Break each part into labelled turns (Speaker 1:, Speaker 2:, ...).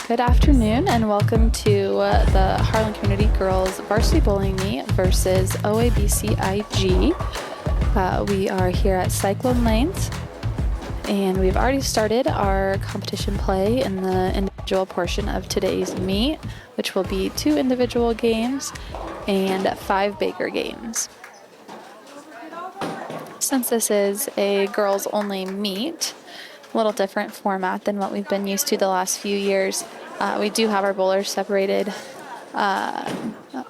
Speaker 1: Good afternoon and welcome to the Harlan Community Girls Varsity Bowling Meet versus OABCIG. We are here at Cyclone Lanes and we've already started our competition play in the individual portion of today's meet, which will be 2 individual games and 5 Baker games. Since this is a girls only meet, a little different format than what we've been used to the last few years. We do have our bowlers separated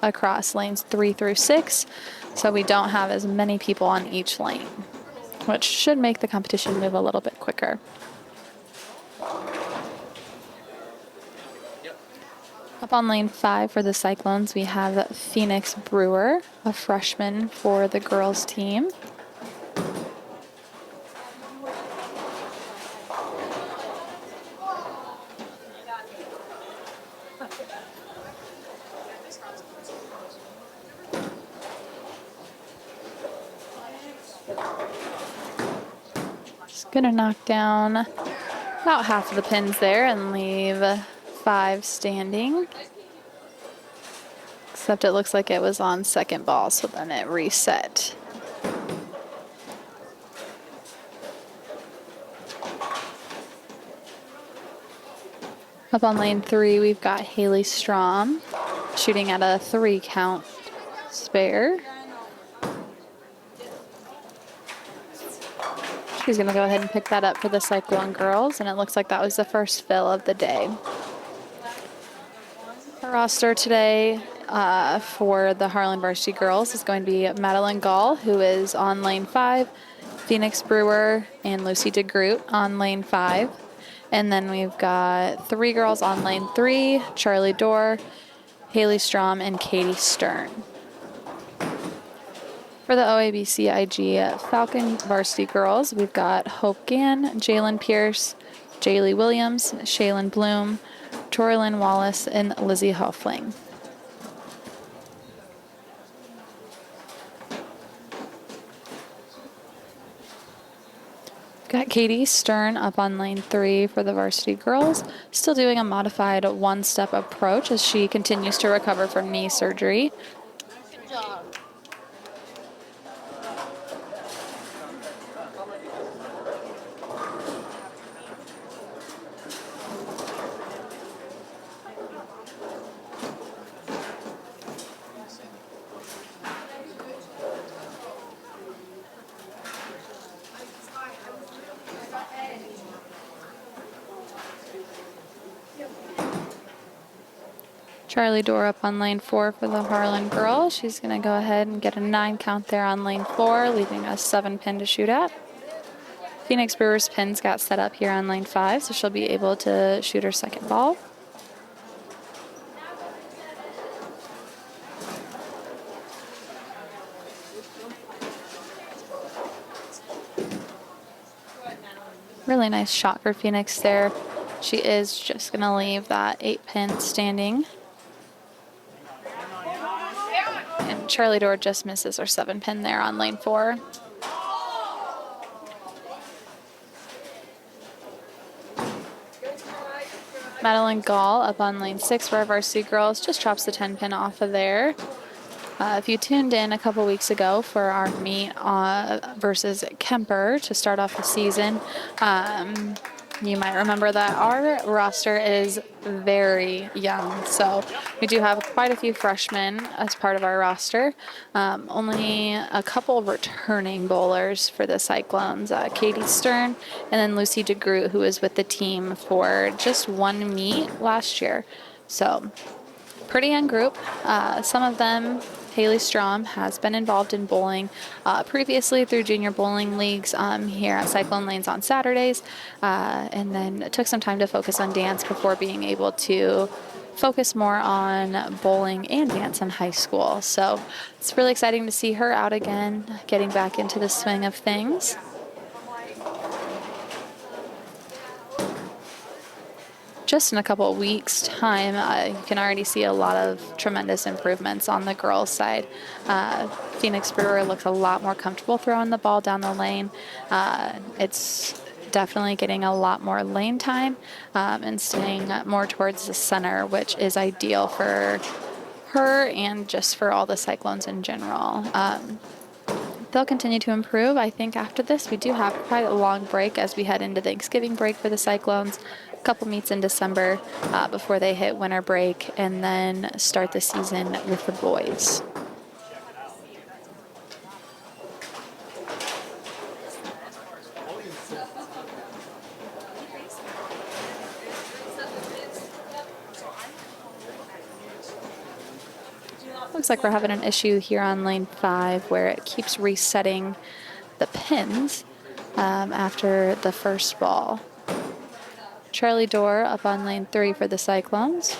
Speaker 1: across lanes 3 through 6, so we don't have as many people on each lane, which should make the competition move a little bit quicker. Up on lane 5 for the Cyclones, we have Phoenix Brewer, a freshman for the girls team. Gonna knock down about half of the pins there and leave 5 standing. Except it looks like it was on second ball, so then it reset. Up on lane 3, we've got Haley Strom shooting at a 3 count spare. She's going to go ahead and pick that up for the Cyclone girls, and it looks like that was the first fill of the day. Our roster today for the Harlan Varsity girls is going to be Madeline Gall, who is on lane 5, Phoenix Brewer, and Lucy DeGroot on lane 5. And then we've got 3 girls on lane 3, Charlie Dorr, Haley Strom, and Katie Stern. For the OABCIG Falcon Varsity girls, we've got Hope Gann, Jalen Pierce, Jaylee Williams, Shaylin Bloom, Torlyn Wallace, and Lizzie Hoffling. Got Katie Stern up on lane 3 for the varsity girls, still doing a modified one-step approach as she continues to recover from knee surgery.
Speaker 2: Good job.
Speaker 1: Charlie Dorr up on lane 4 for the Harlan girls. She's going to go ahead and get a 9 count there on lane 4, leaving a 7 pin to shoot at. Phoenix Brewer's pins got set up here on lane 5, so she'll be able to shoot her second ball. Really nice shot for Phoenix there. She is just going to leave that 8 pin standing. And Charlie Dorr just misses her 7 pin there on lane 4. Madeline Gall up on lane 6 for our varsity girls just drops the 10 pin off of there. If you tuned in a couple weeks ago for our meet versus Kemper to start off the season, you might remember that our roster is very young. So we do have quite a few freshmen as part of our roster. Only a couple returning bowlers for the Cyclones, Katie Stern and then Lucy DeGroot, who was with the team for just 1 meet last year. So pretty young group. Some of them, Haley Strom has been involved in bowling previously through junior bowling leagues here at Cyclone Lanes on Saturdays, and then took some time to focus on dance before being able to focus more on bowling and dance in high school. So it's really exciting to see her out again, getting back into the swing of things. Just in a couple of weeks' time, you can already see a lot of tremendous improvements on the girls' side. Phoenix Brewer looks a lot more comfortable throwing the ball down the lane. It's definitely getting a lot more lane time and staying more towards the center, which is ideal for her and just for all the Cyclones in general. They'll continue to improve. I think after this, we do have quite a long break as we head into Thanksgiving break for the Cyclones. A couple meets in December before they hit winter break and then start the season with the boys. Looks like we're having an issue here on lane 5 where it keeps resetting the pins after the first ball. Charlie Dorr up on lane 3 for the Cyclones.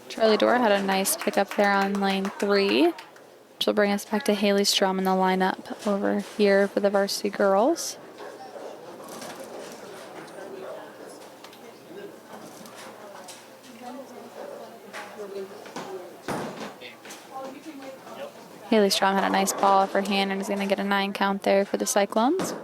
Speaker 1: Charlie Dorr had a nice pickup there on lane 3, which will bring us back to Haley Strom in the lineup over here for the varsity girls. Haley Strom had a nice ball off her hand and is going to get a 9 count there for the Cyclones.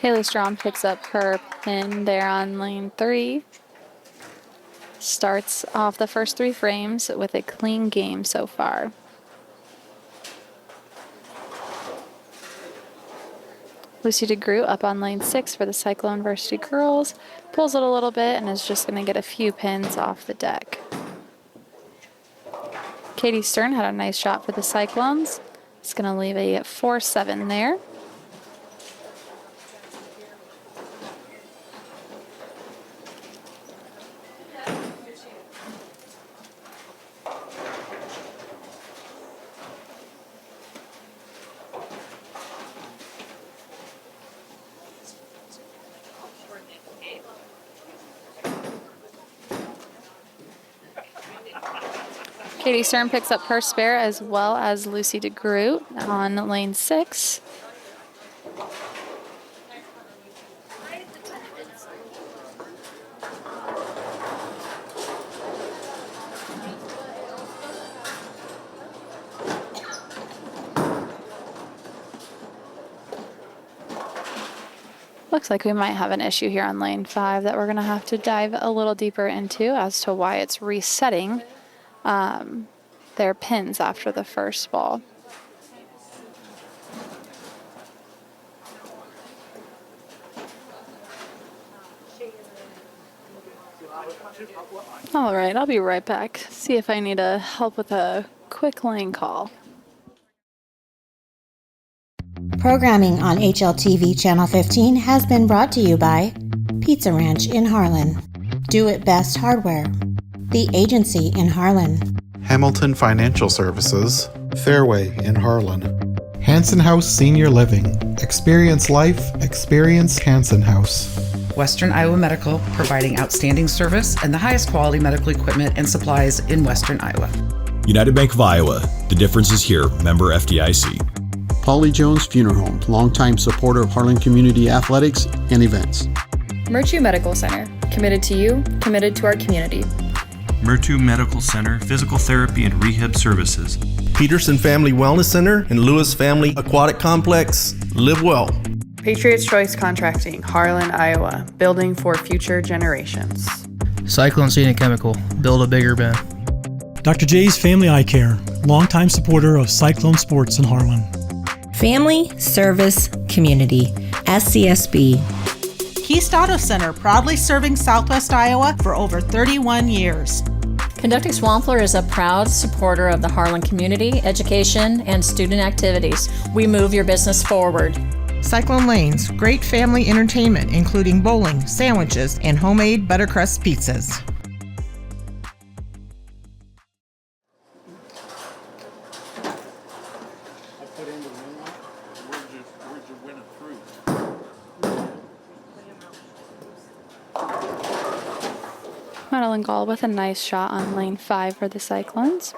Speaker 1: Haley Strom picks up her pin there on lane 3. Starts off the first 3 frames with a clean game so far. Lucy DeGroot up on lane 6 for the Cyclone varsity girls. Pulls it a little bit and is just going to get a few pins off the deck. Katie Stern had a nice shot for the Cyclones. It's going to leave a 4-7 there. Katie Stern picks up her spare as well as Lucy DeGroot on lane 6. Looks like we might have an issue here on lane 5 that we're going to have to dive a little deeper into as to why it's resetting their pins after the first ball. All right, I'll be right back. See if I need help with a quick lane call.
Speaker 2: Programming on HLTV Channel 15 has been brought to you by Pizza Ranch in Harlan, Do It Best Hardware, The Agency in Harlan,
Speaker 3: Hamilton Financial Services, Fairway in Harlan, Hanson House Senior Living. Experience life, experience Hanson House.
Speaker 4: Western Iowa Medical, providing outstanding service and the highest quality medical equipment and supplies in Western Iowa.
Speaker 5: United Bank of Iowa, the difference is here, member FDIC.
Speaker 6: Polly Jones Funeral Home, longtime supporter of Harlan Community Athletics and events.
Speaker 7: Murtu Medical Center, committed to you, committed to our community.
Speaker 8: Murtu Medical Center, physical therapy and rehab services.
Speaker 9: Peterson Family Wellness Center and Lewis Family Aquatic Complex. Live well.
Speaker 10: Patriots Choice Contracting, Harlan, Iowa, building for future generations.
Speaker 11: Cyclone Seed and Chemical, build a bigger bin.
Speaker 12: Dr. J's Family Eye Care, longtime supporter of Cyclone Sports in Harlan.
Speaker 2: Family Service Community, SCSB.
Speaker 12: Keast Auto Center, proudly serving Southwest Iowa for over 31 years.
Speaker 13: Conducting Swampler is a proud supporter of the Harlan community, education, and student activities. We move your business forward.
Speaker 12: Cyclone Lanes, great family entertainment, including bowling, sandwiches, and homemade buttercrust pizzas.
Speaker 1: Madeline Gall with a nice shot on lane 5 for the Cyclones.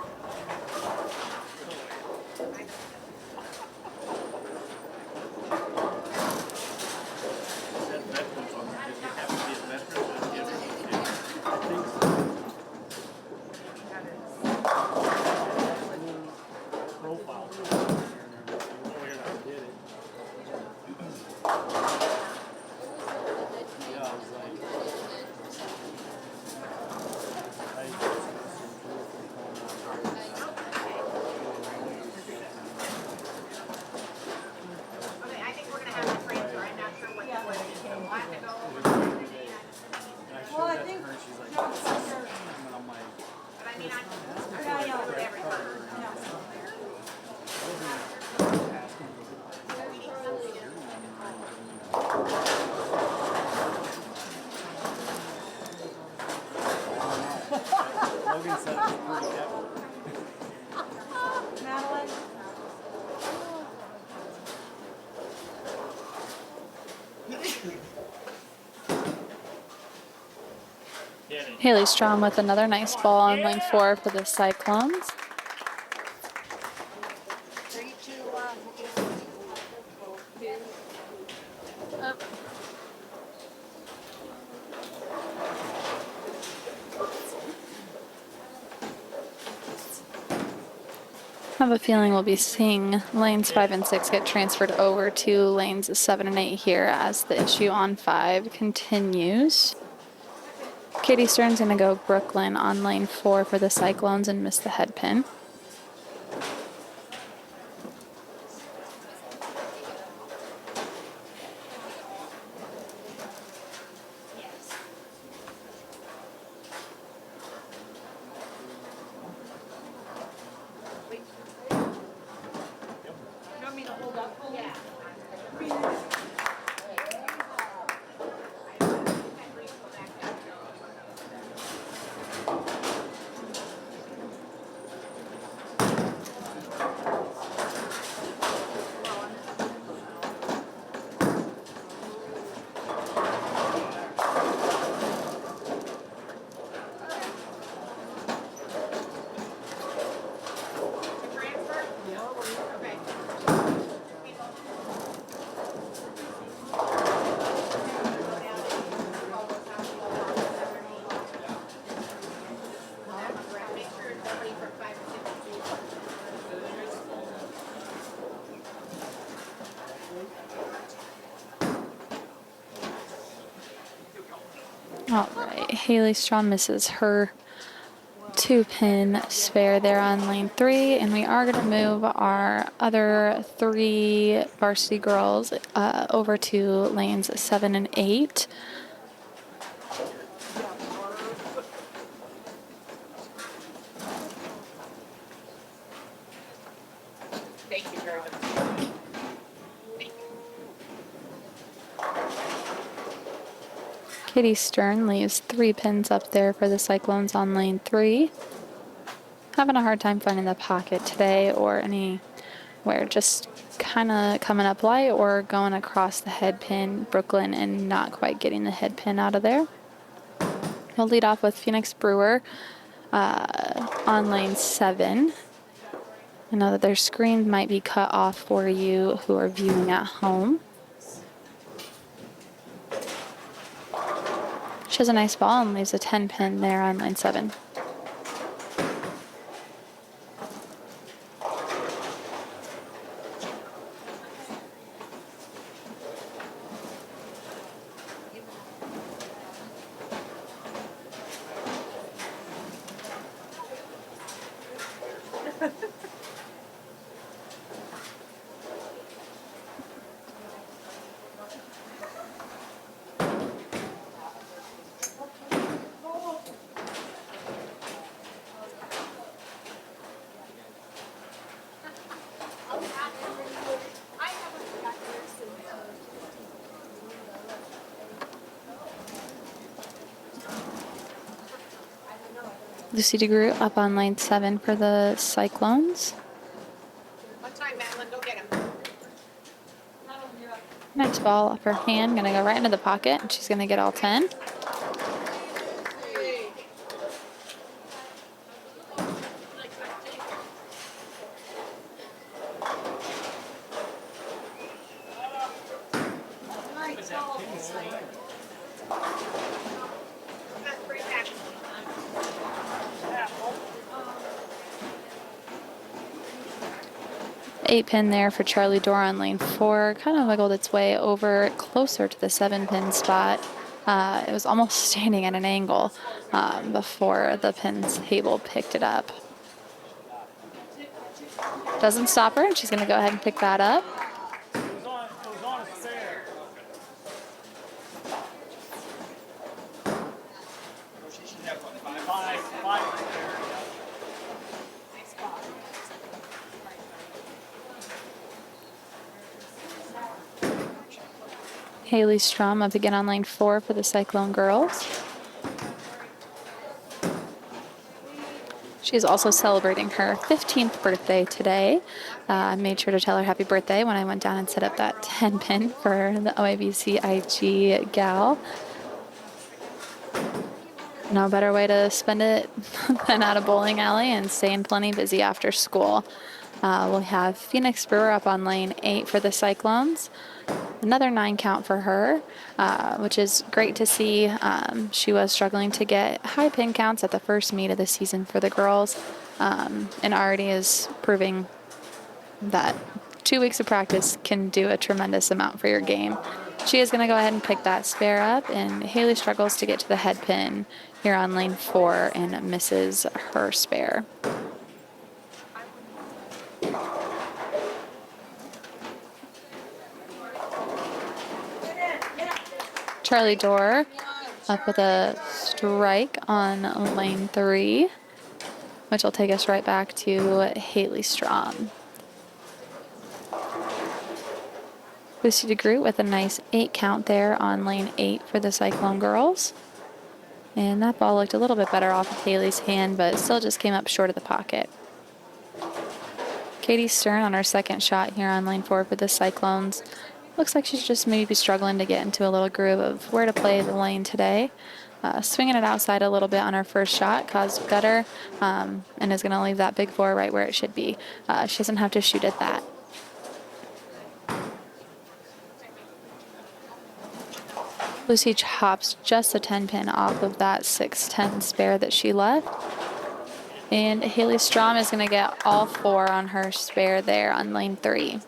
Speaker 1: Haley Strom with another nice ball on lane 4 for the Cyclones. I have a feeling we'll be seeing lanes 5 and 6 get transferred over to lanes 7 and 8 here as the issue on 5 continues. Katie Stern's going to go Brooklyn on lane 4 for the Cyclones and miss the head pin. All right, Haley Strom misses her 2-pin spare there on lane 3, and we are going to move our other 3 varsity girls over to lanes 7 and 8.
Speaker 14: Thank you, girl.
Speaker 1: Kitty Stern leaves 3 pins up there for the Cyclones on lane 3. Having a hard time finding the pocket today or anywhere, just kind of coming up light or going across the head pin, Brooklyn, and not quite getting the head pin out of there. We'll lead off with Phoenix Brewer on lane 7. I know that their screen might be cut off for you who are viewing at home. She has a nice ball and leaves a 10 pin there on line 7. Lucy DeGroot up on lane 7 for the Cyclones.
Speaker 14: One time, Madeline, go get him.
Speaker 1: Nice ball off her hand, gonna go right into the pocket, and she's gonna get all 10. Eight pin there for Charlie Dorr on lane 4. Kind of wiggled its way over closer to the 7-pin spot. It was almost standing at an angle before the pin table picked it up. Doesn't stop her, and she's going to go ahead and pick that up. Haley Strom up again on lane 4 for the Cyclone girls. She is also celebrating her 15th birthday today. I made sure to tell her happy birthday when I went down and set up that 10 pin for the OABCIG gal. No better way to spend it than at a bowling alley and staying plenty busy after school. We'll have Phoenix Brewer up on lane 8 for the Cyclones. Another 9 count for her, which is great to see. She was struggling to get high pin counts at the first meet of the season for the girls, and already is proving that 2 weeks of practice can do a tremendous amount for your game. She is going to go ahead and pick that spare up, and Haley struggles to get to the head pin here on lane 4 and misses her spare. Charlie Dorr up with a strike on lane 3, which will take us right back to Haley Strom. Lucy DeGroot with a nice 8 count there on lane 8 for the Cyclone girls. And that ball looked a little bit better off of Haley's hand, but still just came up short of the pocket. Katie Stern on her second shot here on lane 4 for the Cyclones. Looks like she's just maybe struggling to get into a little groove of where to play the lane today. Swinging it outside a little bit on her first shot caused gutter, and is going to leave that big 4 right where it should be. She doesn't have to shoot at that. Lucy chops just a 10 pin off of that 6-10 spare that she left. And Haley Strom is going to get all 4 on her spare there on lane 3.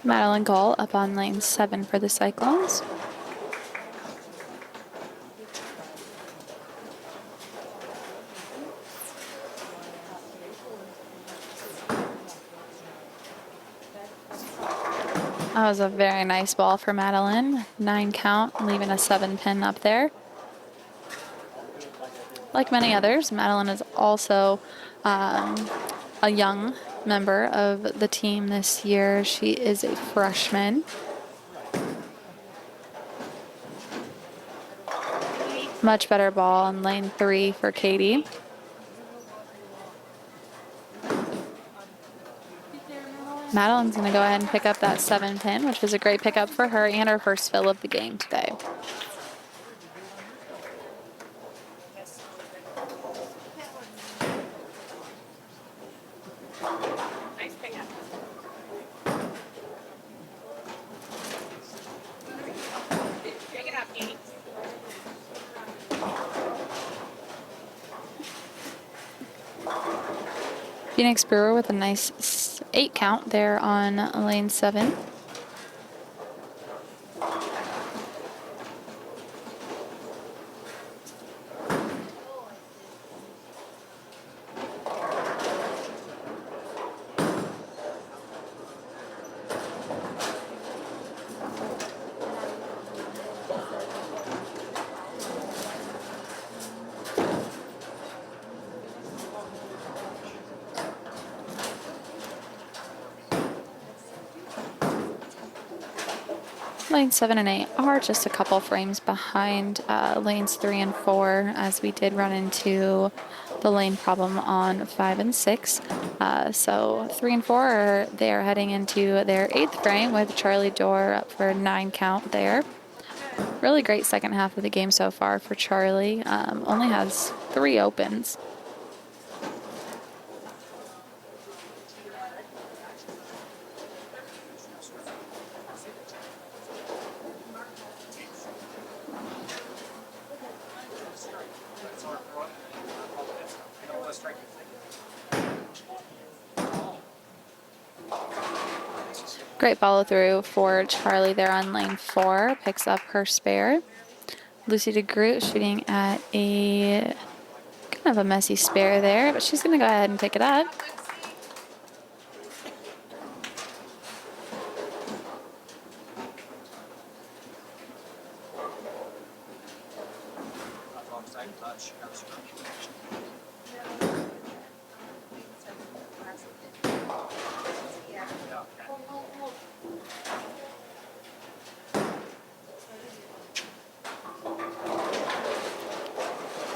Speaker 1: Madeline Gall up on lane 7 for the Cyclones. That was a very nice ball for Madeline. 9 count, leaving a 7 pin up there. Like many others, Madeline is also a young member of the team this year. She is a freshman. Much better ball on lane 3 for Katie. Madeline's going to go ahead and pick up that 7 pin, which was a great pickup for her and her first fill of the game today.
Speaker 14: Nice pickup. Pick it up, Katie.
Speaker 1: Phoenix Brewer with a nice 8 count there on lane 7. Lane 7 and 8 are just a couple frames behind lanes 3 and 4, as we did run into the lane problem on 5 and 6. So 3 and 4 are they're heading into their 8th frame with Charlie Dorr up for a 9 count there. Really great second half of the game so far for Charlie. Only has 3 opens. Great follow through for Charlie there on lane 4. Picks up her spare. Lucy DeGroot shooting at a kind of a messy spare there, but she's going to go ahead and pick it up.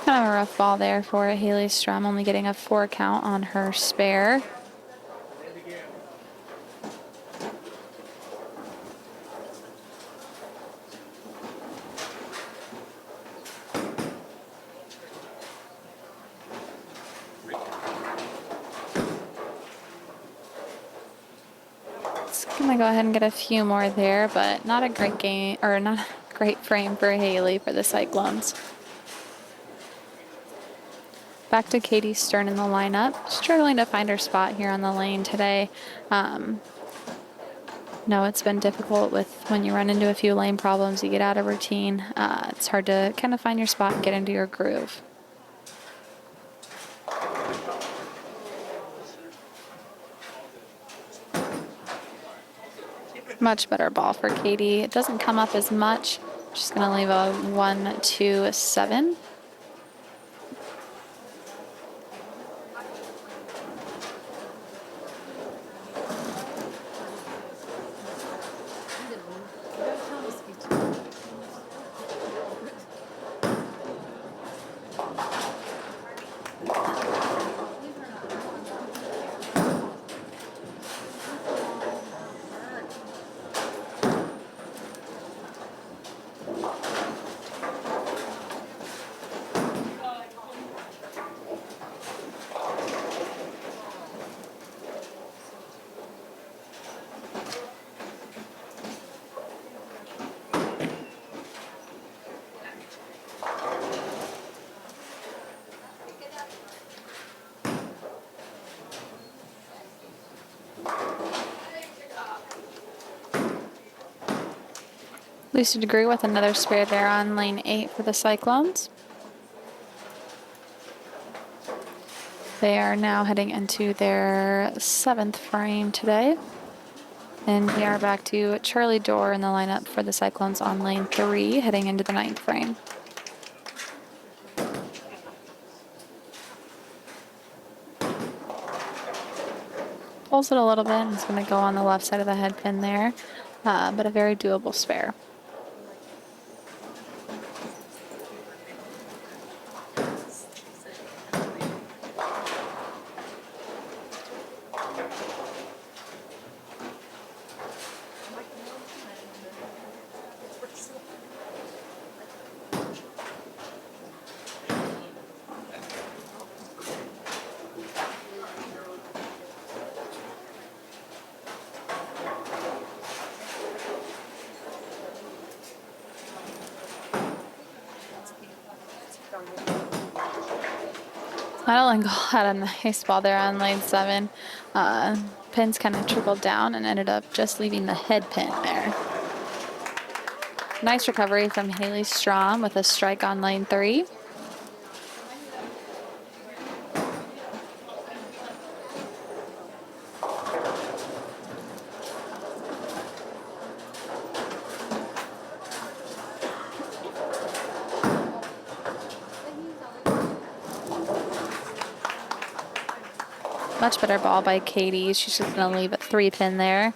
Speaker 1: Kind of a rough ball there for Haley Strum, only getting a 4 count on her spare. It's gonna go ahead and get a few more there, but not a great game, or not a great frame for Haley for the Cyclones. Back to Katie Stern in the lineup. Struggling to find her spot here on the lane today. No, it's been difficult with when you run into a few lane problems, you get out of routine. It's hard to kind of find your spot and get into your groove. Much better ball for Katie. It doesn't come up as much. She's going to leave a 1-2-7. Lucy DeGroot with another spare there on lane 8 for the Cyclones. They are now heading into their 7th frame today. And we are back to Charlie Dorr in the lineup for the Cyclones on lane 3, heading into the 9th frame. Pulls it a little bit, and it's going to go on the left side of the head pin there, but a very doable spare. Harlan had a nice ball there on lane 7. Pins kind of trickled down and ended up just leaving the head pin there. Nice recovery from Haley Strom with a strike on lane 3. Much better ball by Katie. She's just going to leave a 3 pin there.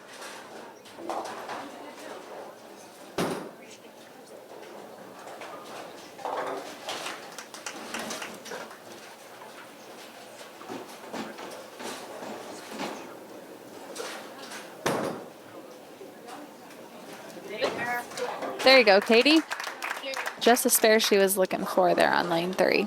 Speaker 1: There you go, Katie. Just the spare she was looking for there on lane 3.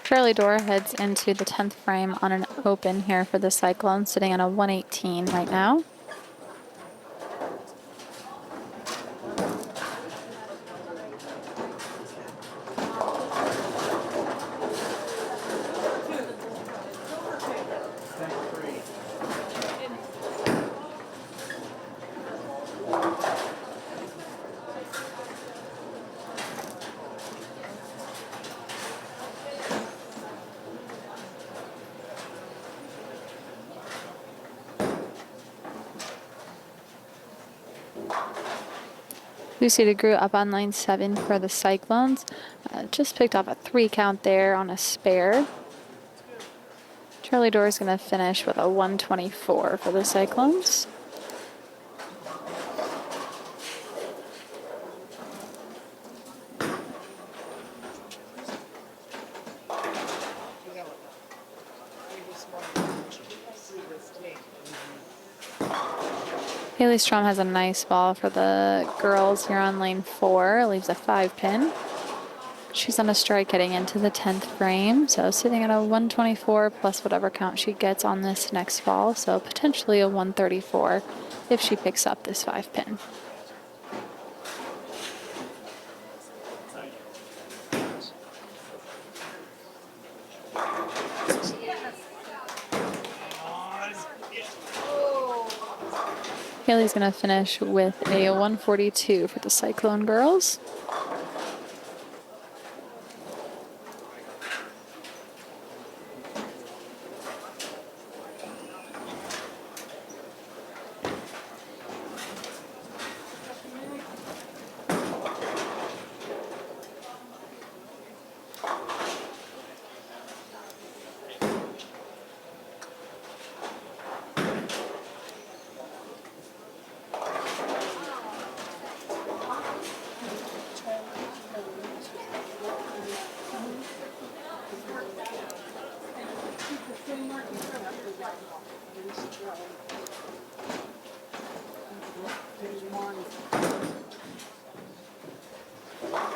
Speaker 1: Charlie Dora heads into the 10th frame on an open here for the Cyclone, sitting on a 118 right now. Lucy DeGroot up on line 7 for the Cyclones. Just picked up a 3 count there on a spare. Charlie Dora is going to finish with a 124 for the Cyclones. Haley Strom has a nice ball for the girls here on lane 4. Leaves a 5-pin. She's on a strike heading into the 10th frame, so sitting at a 124 plus whatever count she gets on this next ball, so potentially a 134 if she picks up this 5-pin. Haley's going to finish with a 142 for the Cyclone girls.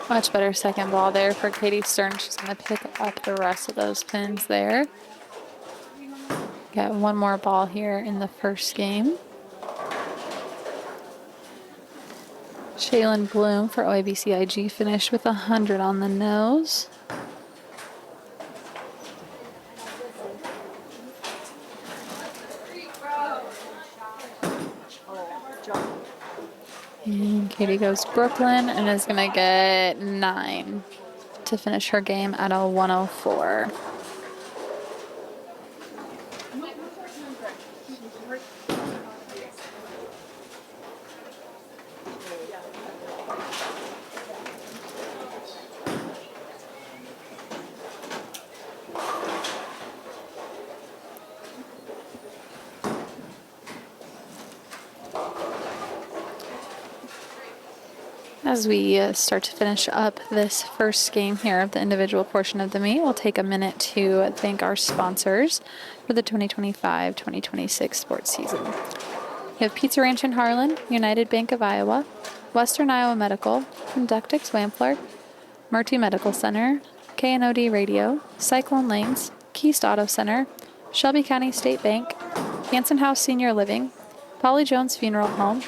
Speaker 1: Much better second ball there for Katie Stern. She's going to pick up the rest of those pins there. Got one more ball here in the first game. Shaylin Bloom for OABCIG finished with 100 on the nose. And Katie goes Brooklyn and is going to get 9 to finish her game at a 104. As we start to finish up this first game here of the individual portion of the meet, we'll take a minute to thank our sponsors for the 2025-2026 sports season. We have Pizza Ranch in Harlan, United Bank of Iowa, Western Iowa Medical, Conductix Wampler, Murty Medical Center, KNOD Radio, Cyclone Lanes, Keast Auto Center, Shelby County State Bank, Hanson House Senior Living, Polly Jones Funeral Home,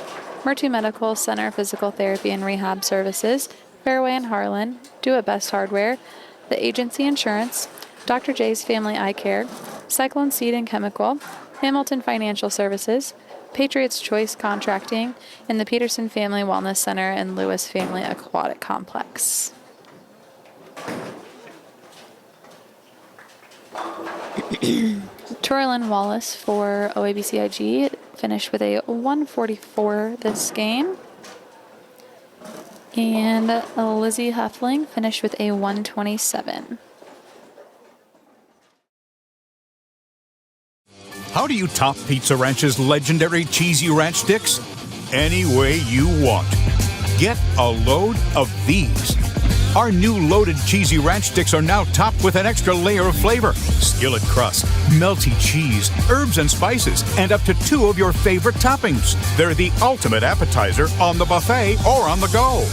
Speaker 1: Murty Medical Center Physical Therapy and Rehab Services, Fairway in Harlan, Do It Best Hardware, The Agency Insurance, Dr. J's Family Eye Care, Cyclone Seed and Chemical, Hamilton Financial Services, Patriots Choice Contracting, and the Peterson Family Wellness Center and Lewis Family Aquatic Complex. Torlin Wallace for OABCIG finished with a 144 this game. And Lizzie Huffling finished with a 127.
Speaker 15: How do you top Pizza Ranch's legendary cheesy ranch sticks? Any way you want. Get a load of these. Our new loaded cheesy ranch sticks are now topped with an extra layer of flavor, skillet crust, melty cheese, herbs and spices, and up to 2 of your favorite toppings. They're the ultimate appetizer on the buffet or on the go.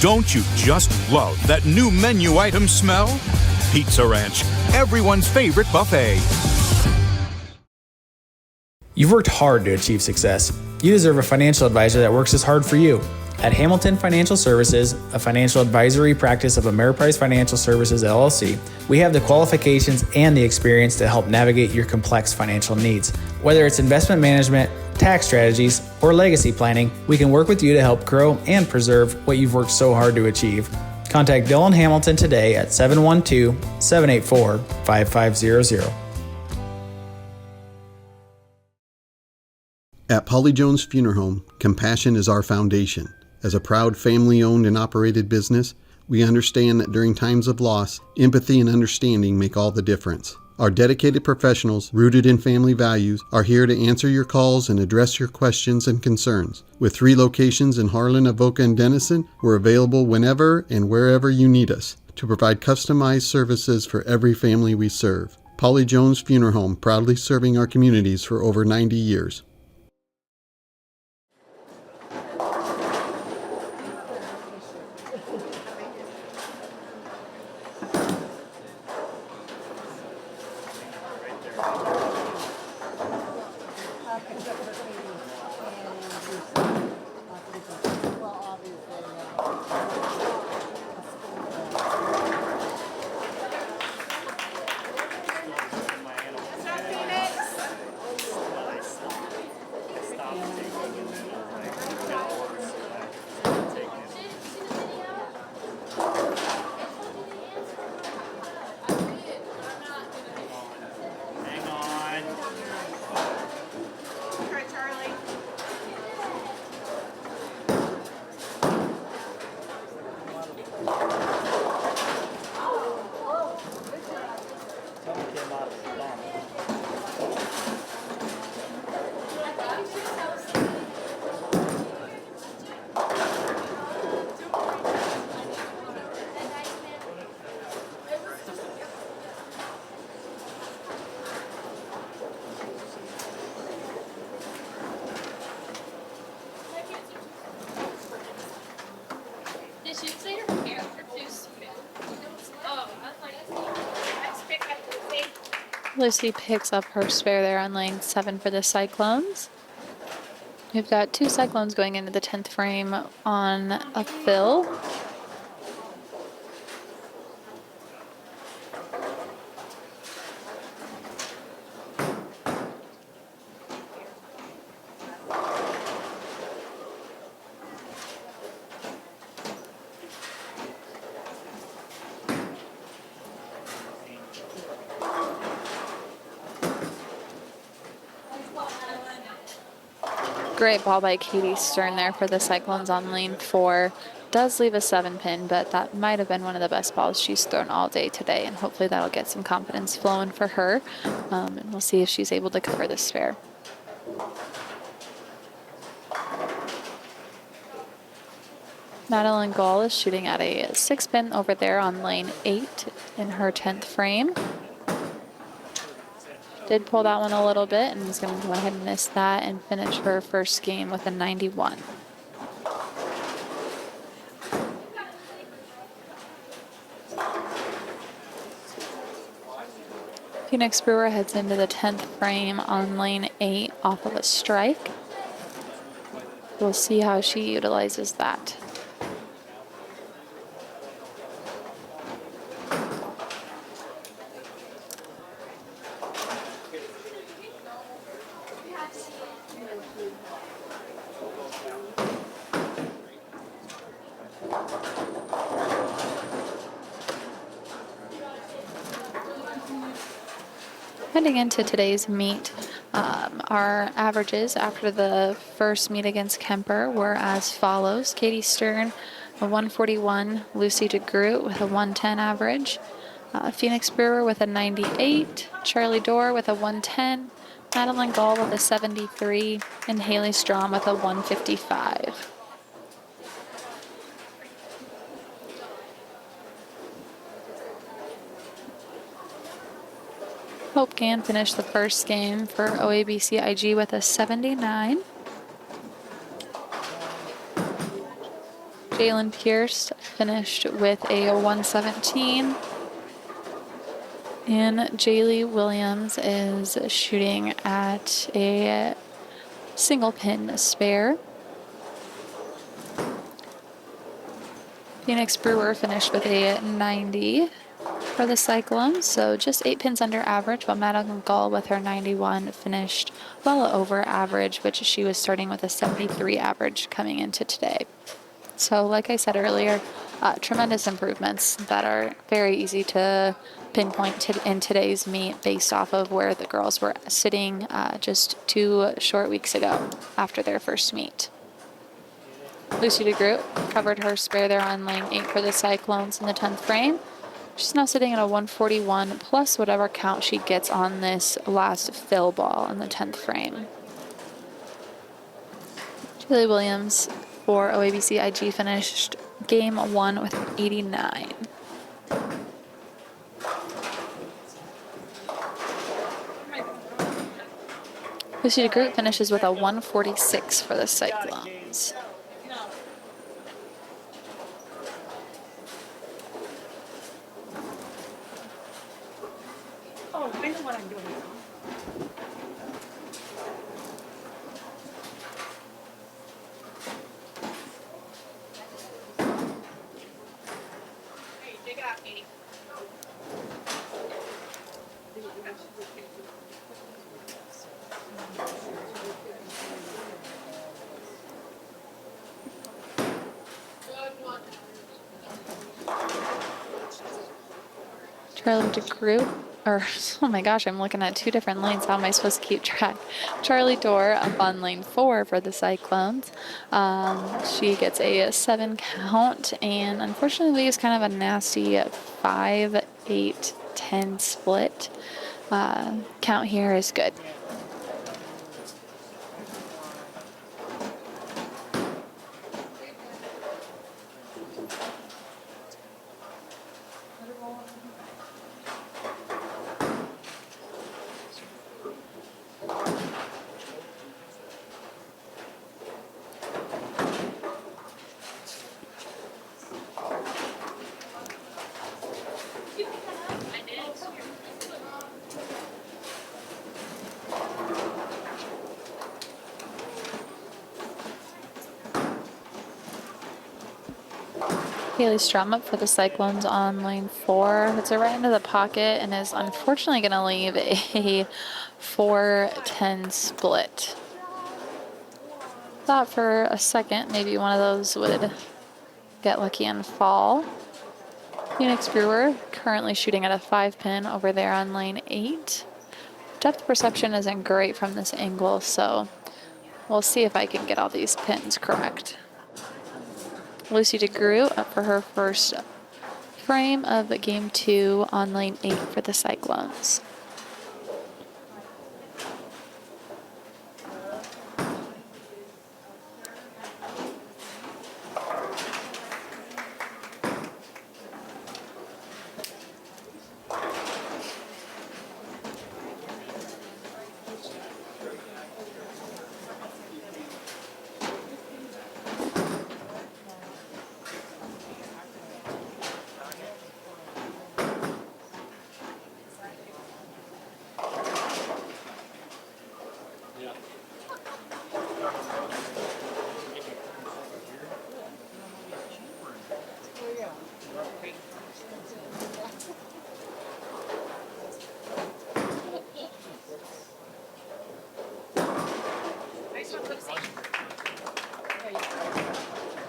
Speaker 15: Don't you just love that new menu item smell? Pizza Ranch, everyone's favorite buffet.
Speaker 16: You've worked hard to achieve success. You deserve a financial advisor that works as hard for you. At Hamilton Financial Services, a financial advisory practice of Ameriprise Financial Services, LLC, we have the qualifications and the experience to help navigate your complex financial needs. Whether it's investment management, tax strategies, or legacy planning, we can work with you to help grow and preserve what you've worked so hard to achieve. Contact Dylan Hamilton today at 712-784-5500.
Speaker 6: At Polly Jones Funeral Home, compassion is our foundation. As a proud family-owned and operated business, we understand that during times of loss, empathy and understanding make all the difference. Our dedicated professionals, rooted in family values, are here to answer your calls and address your questions and concerns. With 3 locations in Harlan, Avoca, and Denison, we're available whenever and wherever you need us to provide customized services for every family we serve. Polly Jones Funeral Home, proudly serving our communities for over 90 years.
Speaker 1: Lucy picks up her spare there on lane 7 for the Cyclones. We've got 2 Cyclones going into the 10th frame on a fill. Great ball by Katie Stern there for the Cyclones on lane 4. Does leave a 7-pin, but that might have been one of the best balls she's thrown all day today, and hopefully that'll get some confidence flowing for her. And we'll see if she's able to cover this spare. Madeline Gall is shooting at a 6-pin over there on lane 8 in her 10th frame. Did pull that one a little bit and is going to go ahead and miss that and finish her first game with a 91. Phoenix Brewer heads into the 10th frame on lane 8 off of a strike. We'll see how she utilizes that. Heading into today's meet, our averages after the first meet against Kemper were as follows. Katie Stern, a 141. Lucy DeGroot with a 110 average. Phoenix Brewer with a 98. Charlie Dorr with a 110. Madeline Gall with a 73, and Haley Strom with a 155. Hope Gann finished the first game for OABCIG with a 79. Jalen Pierce finished with a 117. And Jaylee Williams is shooting at a single pin spare. Phoenix Brewer finished with a 90 for the Cyclone, so just 8 pins under average, but Madeline Gall with her 91 finished well over average, which she was starting with a 73 average coming into today. So like I said earlier, tremendous improvements that are very easy to pinpoint in today's meet based off of where the girls were sitting just 2 short weeks ago after their first meet. Lucy DeGroot covered her spare there on lane 8 for the Cyclones in the 10th frame. She's now sitting at a 141 plus whatever count she gets on this last fill ball in the 10th frame. Julie Williams for OABCIG finished game 1 with 89. Lucy DeGroot finishes with a 146 for the Cyclones.
Speaker 14: Oh, I know what I'm doing now. Hey, dig it out, Katie.
Speaker 1: Charlie DeGroot, or oh my gosh, I'm looking at 2 different lanes. How am I supposed to keep track? Charlie Dorr up on lane 4 for the Cyclones. She gets a 7 count, and unfortunately leaves kind of a nasty 5, 8, 10 split. Count here is good. Haley Strom up for the Cyclones on lane 4. Hits her right into the pocket and is unfortunately going to leave a 4-10 split. Thought for a second maybe one of those would get lucky and fall. Phoenix Brewer currently shooting at a 5 pin over there on lane 8. Depth perception isn't great from this angle, so we'll see if I can get all these pins correct. Lucy DeGroot up for her first frame of game 2 on lane 8 for the Cyclones.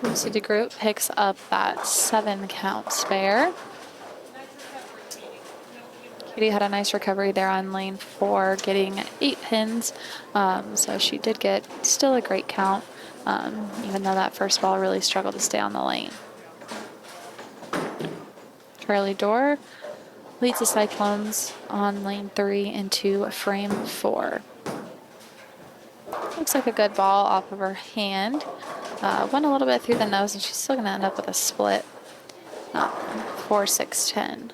Speaker 1: Lucy DeGroot picks up that 7 count spare. Katie had a nice recovery there on lane 4, getting 8 pins. So she did get still a great count, even though that first ball really struggled to stay on the lane. Charlie Dorr Leads the Cyclones on lane 3 into frame 4. Looks like a good ball off of her hand. Went a little bit through the nose, and she's still going to end up with a split. 4-6-10.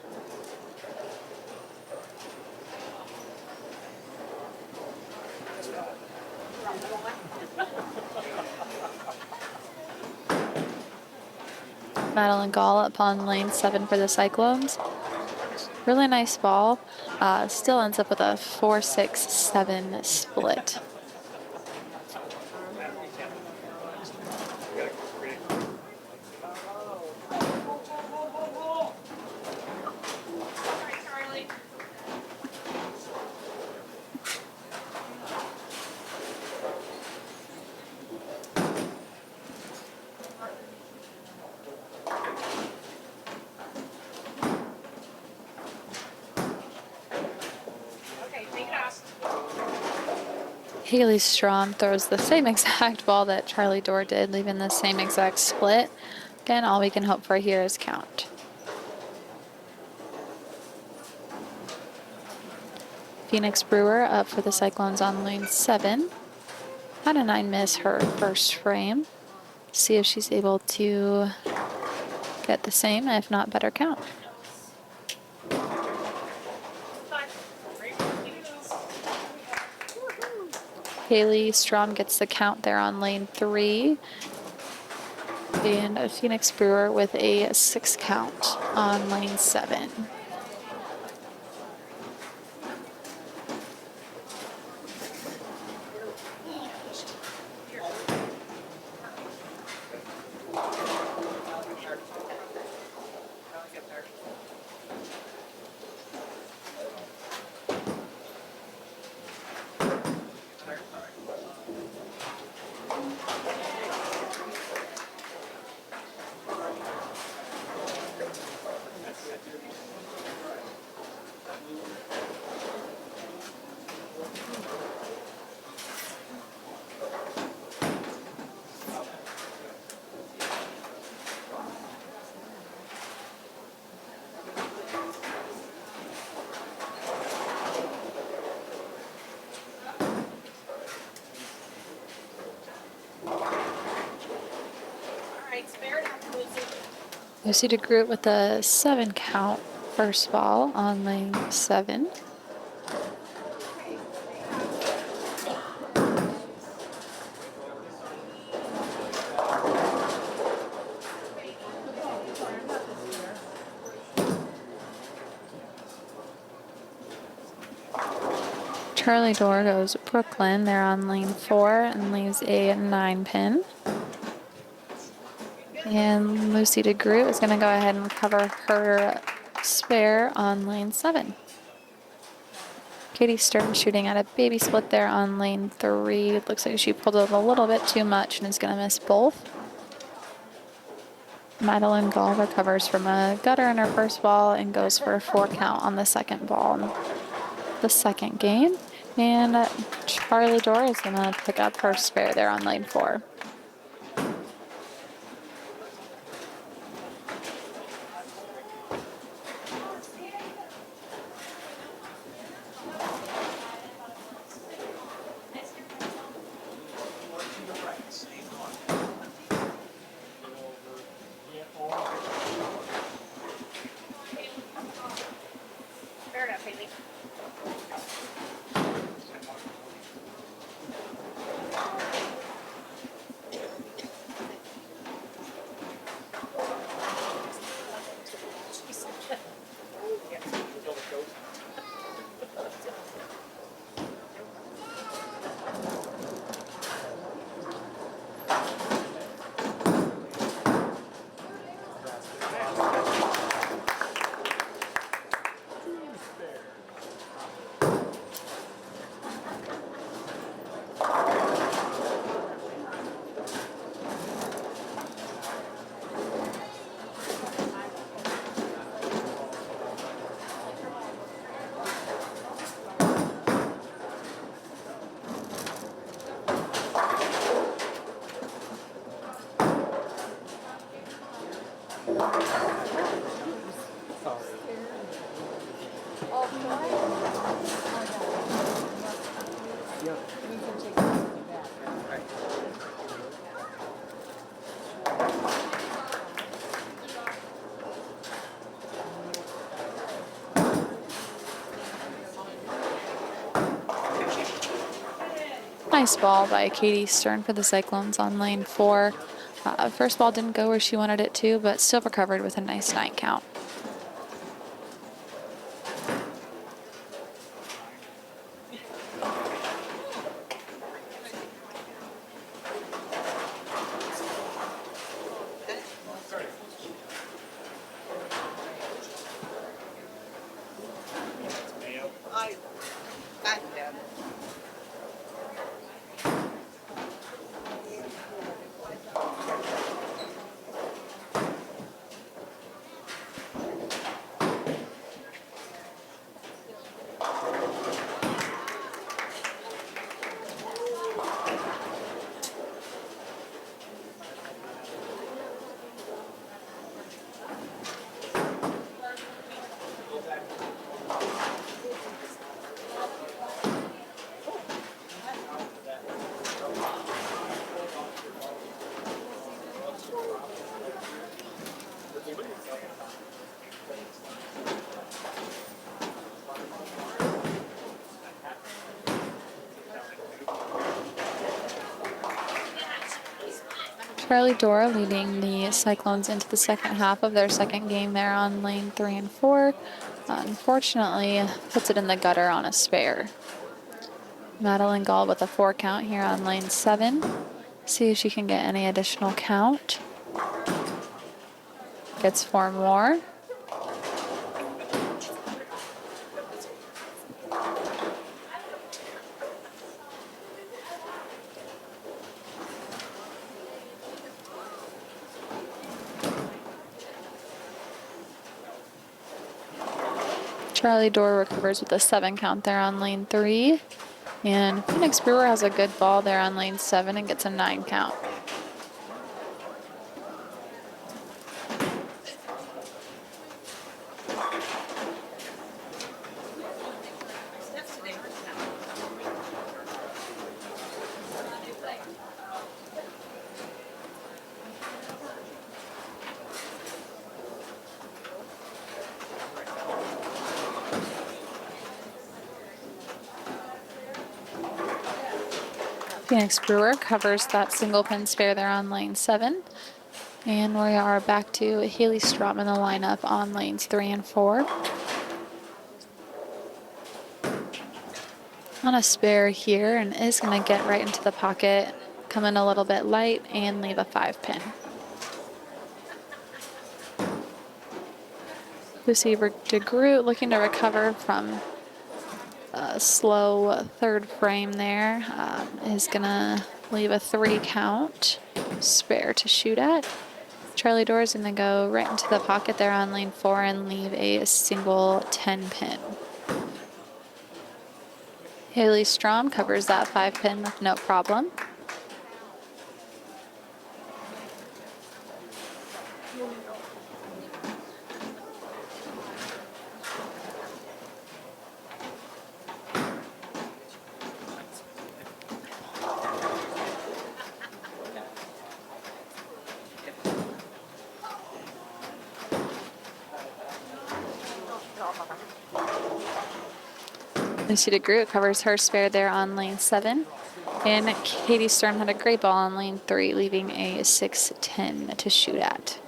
Speaker 1: Madeline Gall up on lane 7 for the Cyclones. Really nice ball. Still ends up with a 4-6-7 split. Haley Strom throws the same exact ball that Charlie Dorr did, leaving the same exact split. Again, all we can hope for here is count. Phoenix Brewer up for the Cyclones on lane 7. Had a 9 miss her first frame. See if she's able to get the same, if not better count. Haley Strom gets the count there on lane 3. And Phoenix Brewer with a 6 count on lane 7. Lucy DeGroot with a 7 count first ball on lane 7. Charlie Dorr goes Brooklyn. They're on lane 4 and leaves a 9 pin. And Lucy DeGroot is going to go ahead and cover her spare on lane 7. Katie Stern shooting at a baby split there on lane 3. It looks like she pulled it a little bit too much and is going to miss both. Madeline Gall recovers from a gutter in her first ball and goes for a 4 count on the second ball in the second game. And Charlie Dorr is going to pick up her spare there on lane 4. Nice ball by Katie Stern for the Cyclones on lane 4. First ball didn't go where she wanted it to, but still recovered with a nice 9 count. Charlie Dora leading the Cyclones into the second half of their second game there on lane 3 and 4. Unfortunately, puts it in the gutter on a spare. Madeline Gall with a 4 count here on lane 7. See if she can get any additional count. Gets 4 more. Charlie Dorr recovers with a 7 count there on lane 3. And Phoenix Brewer has a good ball there on lane 7 and gets a 9 count. Phoenix Brewer covers that single pin spare there on lane 7. And we are back to Haley Strom in the lineup on lanes 3 and 4. On a spare here and is going to get right into the pocket, come in a little bit light and leave a 5 pin. Lucy DeGroot looking to recover from a slow third frame there, is gonna leave a 3 count spare to shoot at. Charlie Dorr is gonna go right into the pocket there on lane 4 and leave a single 10 pin. Haley Strom covers that 5 pin with no problem. Lucy DeGroot covers her spare there on lane 7. And Katie Stern had a great ball on lane 3, leaving a 6-10 to shoot at.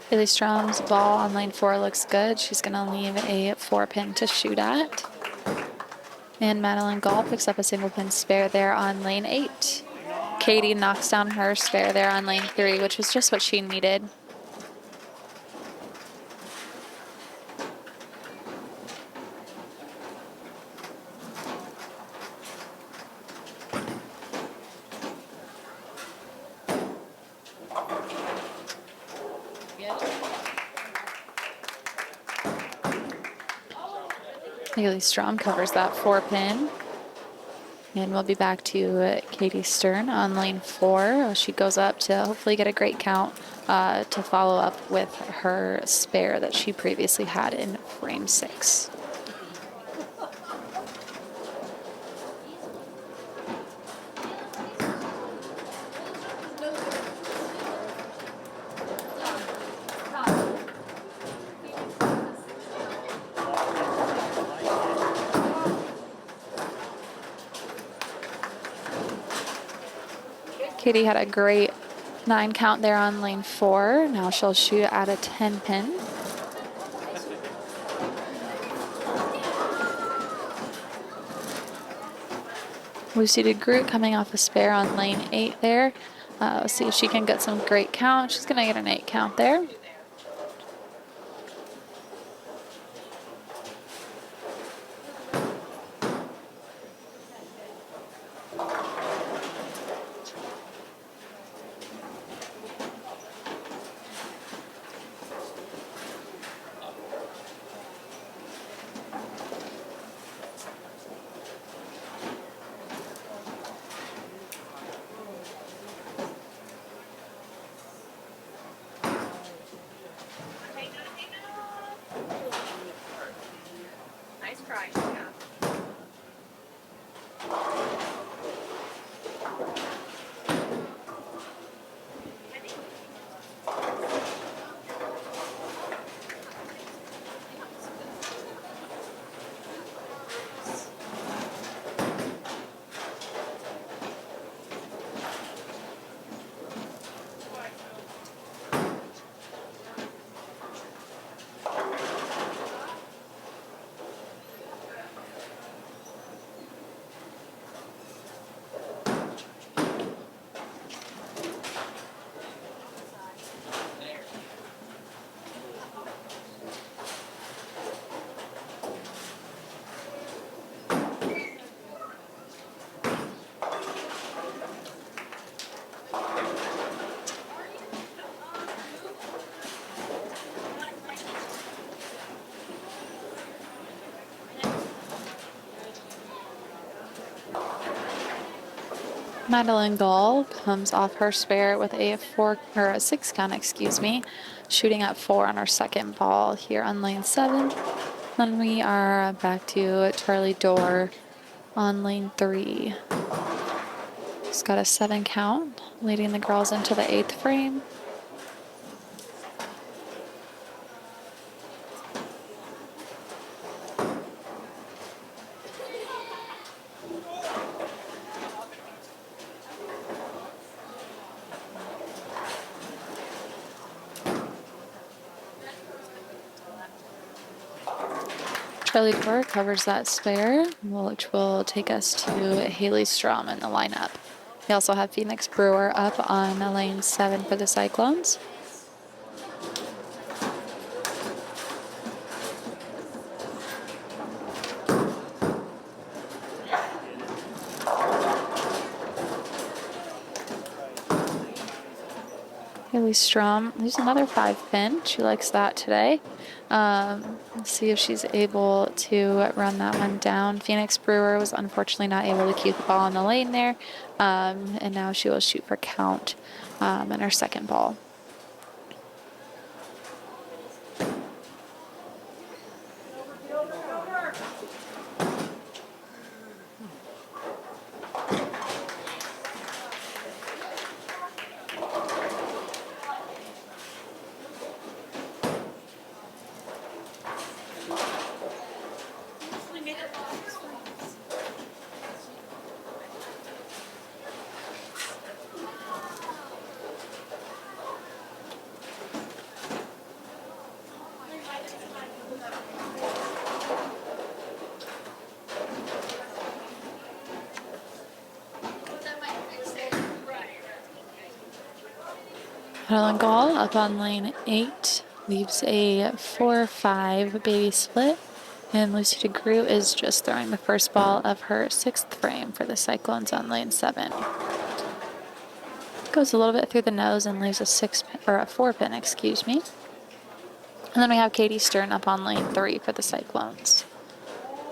Speaker 1: Haley Strom's ball on lane 4 looks good. She's going to leave a 4 pin to shoot at. And Madeline Gall picks up a single pin spare there on lane 8. Katie knocks down her spare there on lane 3, which was just what she needed. Haley Strom covers that 4 pin. And we'll be back to Katie Stern on lane 4. She goes up to hopefully get a great count to follow up with her spare that she previously had in frame 6. Katie had a great 9 count there on lane 4. Now she'll shoot at a 10 pin. Lucy DeGroot coming off a spare on lane 8 there. Let's see if she can get some great count. She's going to get an 8 count there.
Speaker 14: Nice try. Yeah.
Speaker 1: Madeline Gall comes off her spare with a 6 count, excuse me, shooting at 4 on her second ball here on lane 7. Then we are back to Charlie Dorr on lane 3. She's got a 7 count, leading the girls into the 8th frame. Charlie Dorr covers that spare, which will take us to Haley Strom in the lineup. We also have Phoenix Brewer up on lane 7 for the Cyclones. Haley Strom, there's another 5 pin. She likes that today. Let's see if she's able to run that one down. Phoenix Brewer was unfortunately not able to keep the ball in the lane there. And now she will shoot for count in her second ball. Harlan Gall up on lane 8 leaves a 4-5 baby split, and Lucy DeGroot is just throwing the first ball of her 6th frame for the Cyclones on lane 7. Goes a little bit through the nose and leaves a 4 pin, excuse me. And then we have Katie Stern up on lane 3 for the Cyclones.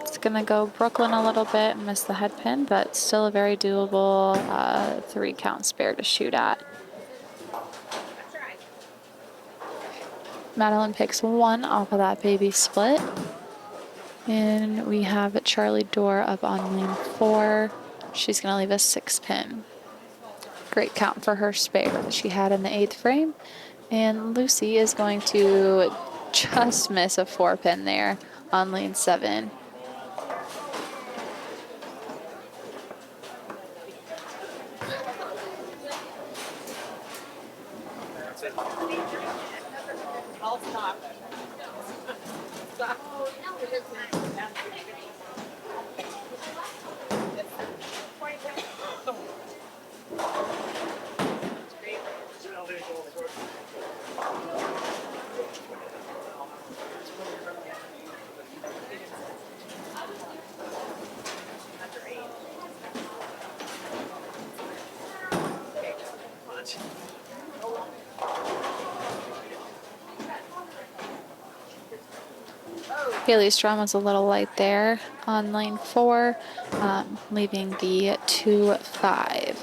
Speaker 1: It's gonna go Brooklyn a little bit and miss the head pin, but still a very doable 3 count spare to shoot at. Madeline picks 1 off of that baby split. And we have Charlie Dorr up on lane 4. She's going to leave a 6 pin. Great count for her spare that she had in the 8th frame. And Lucy is going to just miss a 4 pin there on lane 7. Haley Strom was a little light there on lane 4, leaving the 2-5.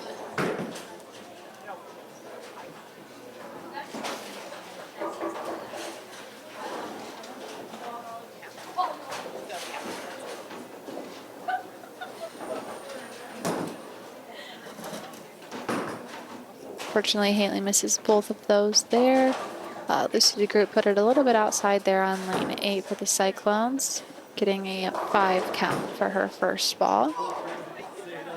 Speaker 1: Fortunately, Haley misses both of those there. Lucy DeGroot put it a little bit outside there on lane 8 for the Cyclones, getting a 5 count for her first ball.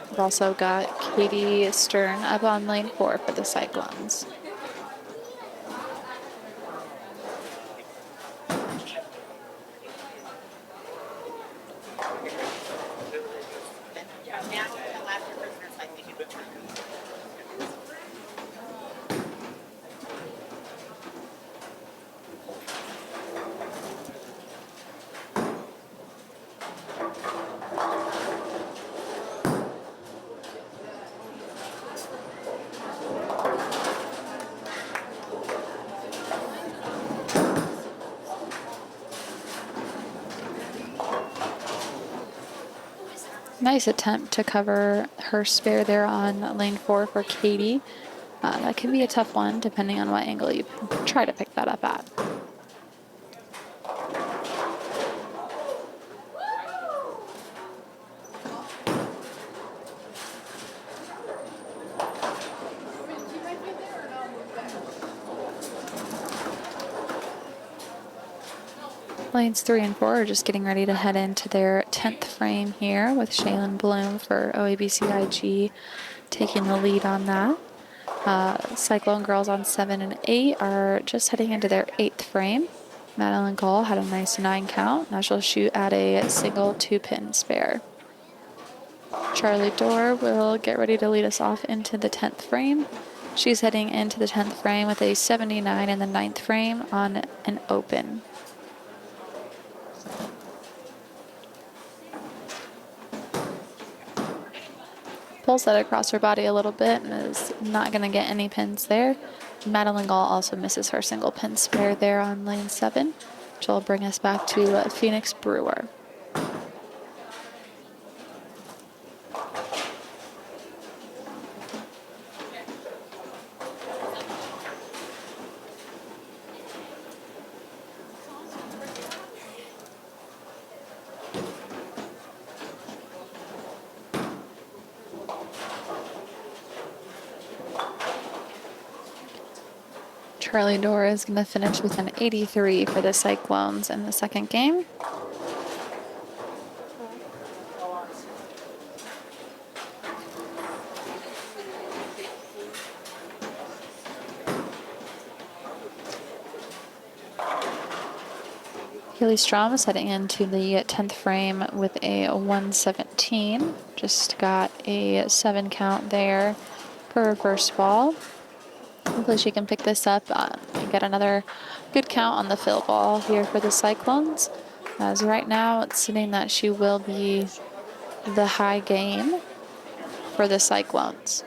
Speaker 1: We've also got Katie Stern up on lane 4 for the Cyclones. Nice attempt to cover her spare there on lane 4 for Katie. That can be a tough one depending on what angle you try to pick that up at. Lanes 3 and 4 are just getting ready to head into their 10th frame here with Shaylin Bloom for OABCIG taking the lead on that. Cyclone girls on 7 and 8 are just heading into their 8th frame. Madeline Gall had a nice 9 count. Now she'll shoot at a single 2-pin spare. Charlie Dorr will get ready to lead us off into the 10th frame. She's heading into the 10th frame with a 79 in the 9th frame on an open. Pulls that across her body a little bit and is not going to get any pins there. Madeline Gall also misses her single pin spare there on lane 7, which will bring us back to Phoenix Brewer. Charlie Dorr is going to finish with an 83 for the Cyclones in the second game. Haley Strom is heading into the 10th frame with a 117. Just got a 7 count there for her first ball. Hopefully she can pick this up and get another good count on the fill ball here for the Cyclones. As right now it's sitting that she will be the high game for the Cyclones.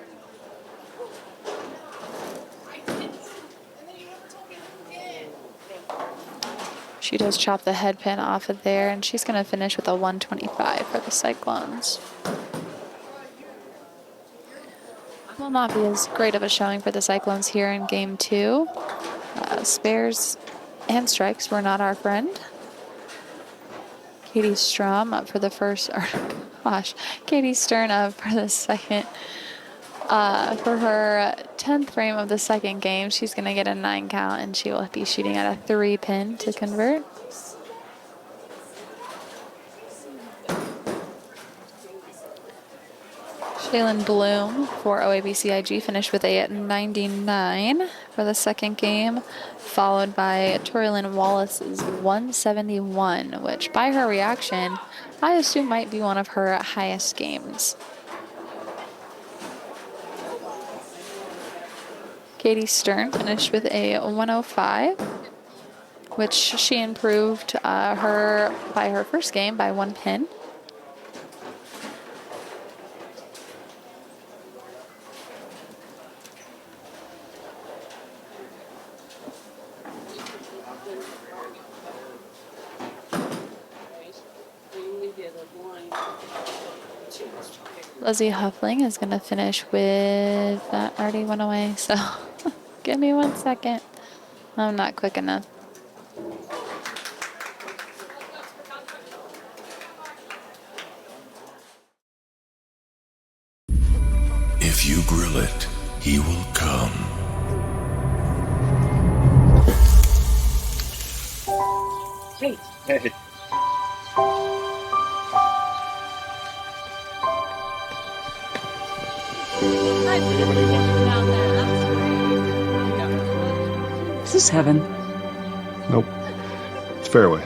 Speaker 1: She does chop the head pin off of there, and she's going to finish with a 125 for the Cyclones. Will not be as great of a showing for the Cyclones here in game 2. Spares and strikes were not our friend. Katie Strom up for the first, or gosh, Katie Stern up for the second. For her 10th frame of the second game, she's going to get a 9 count, and she will be shooting at a 3 pin to convert. Jalen Bloom for OABCIG finished with a 99 for the second game, followed by Torilyn Wallace's 171, which by her reaction, I assume might be one of her highest games. Katie Stern finished with a 105, which she improved by her first game by 1 pin. Lizzie Huffling is going to finish with, that already went away, so give me 1 second. I'm not quick enough.
Speaker 17: If you grill it, he will come.
Speaker 18: Hey. Hey.
Speaker 19: Is this heaven?
Speaker 20: Nope. It's fairway.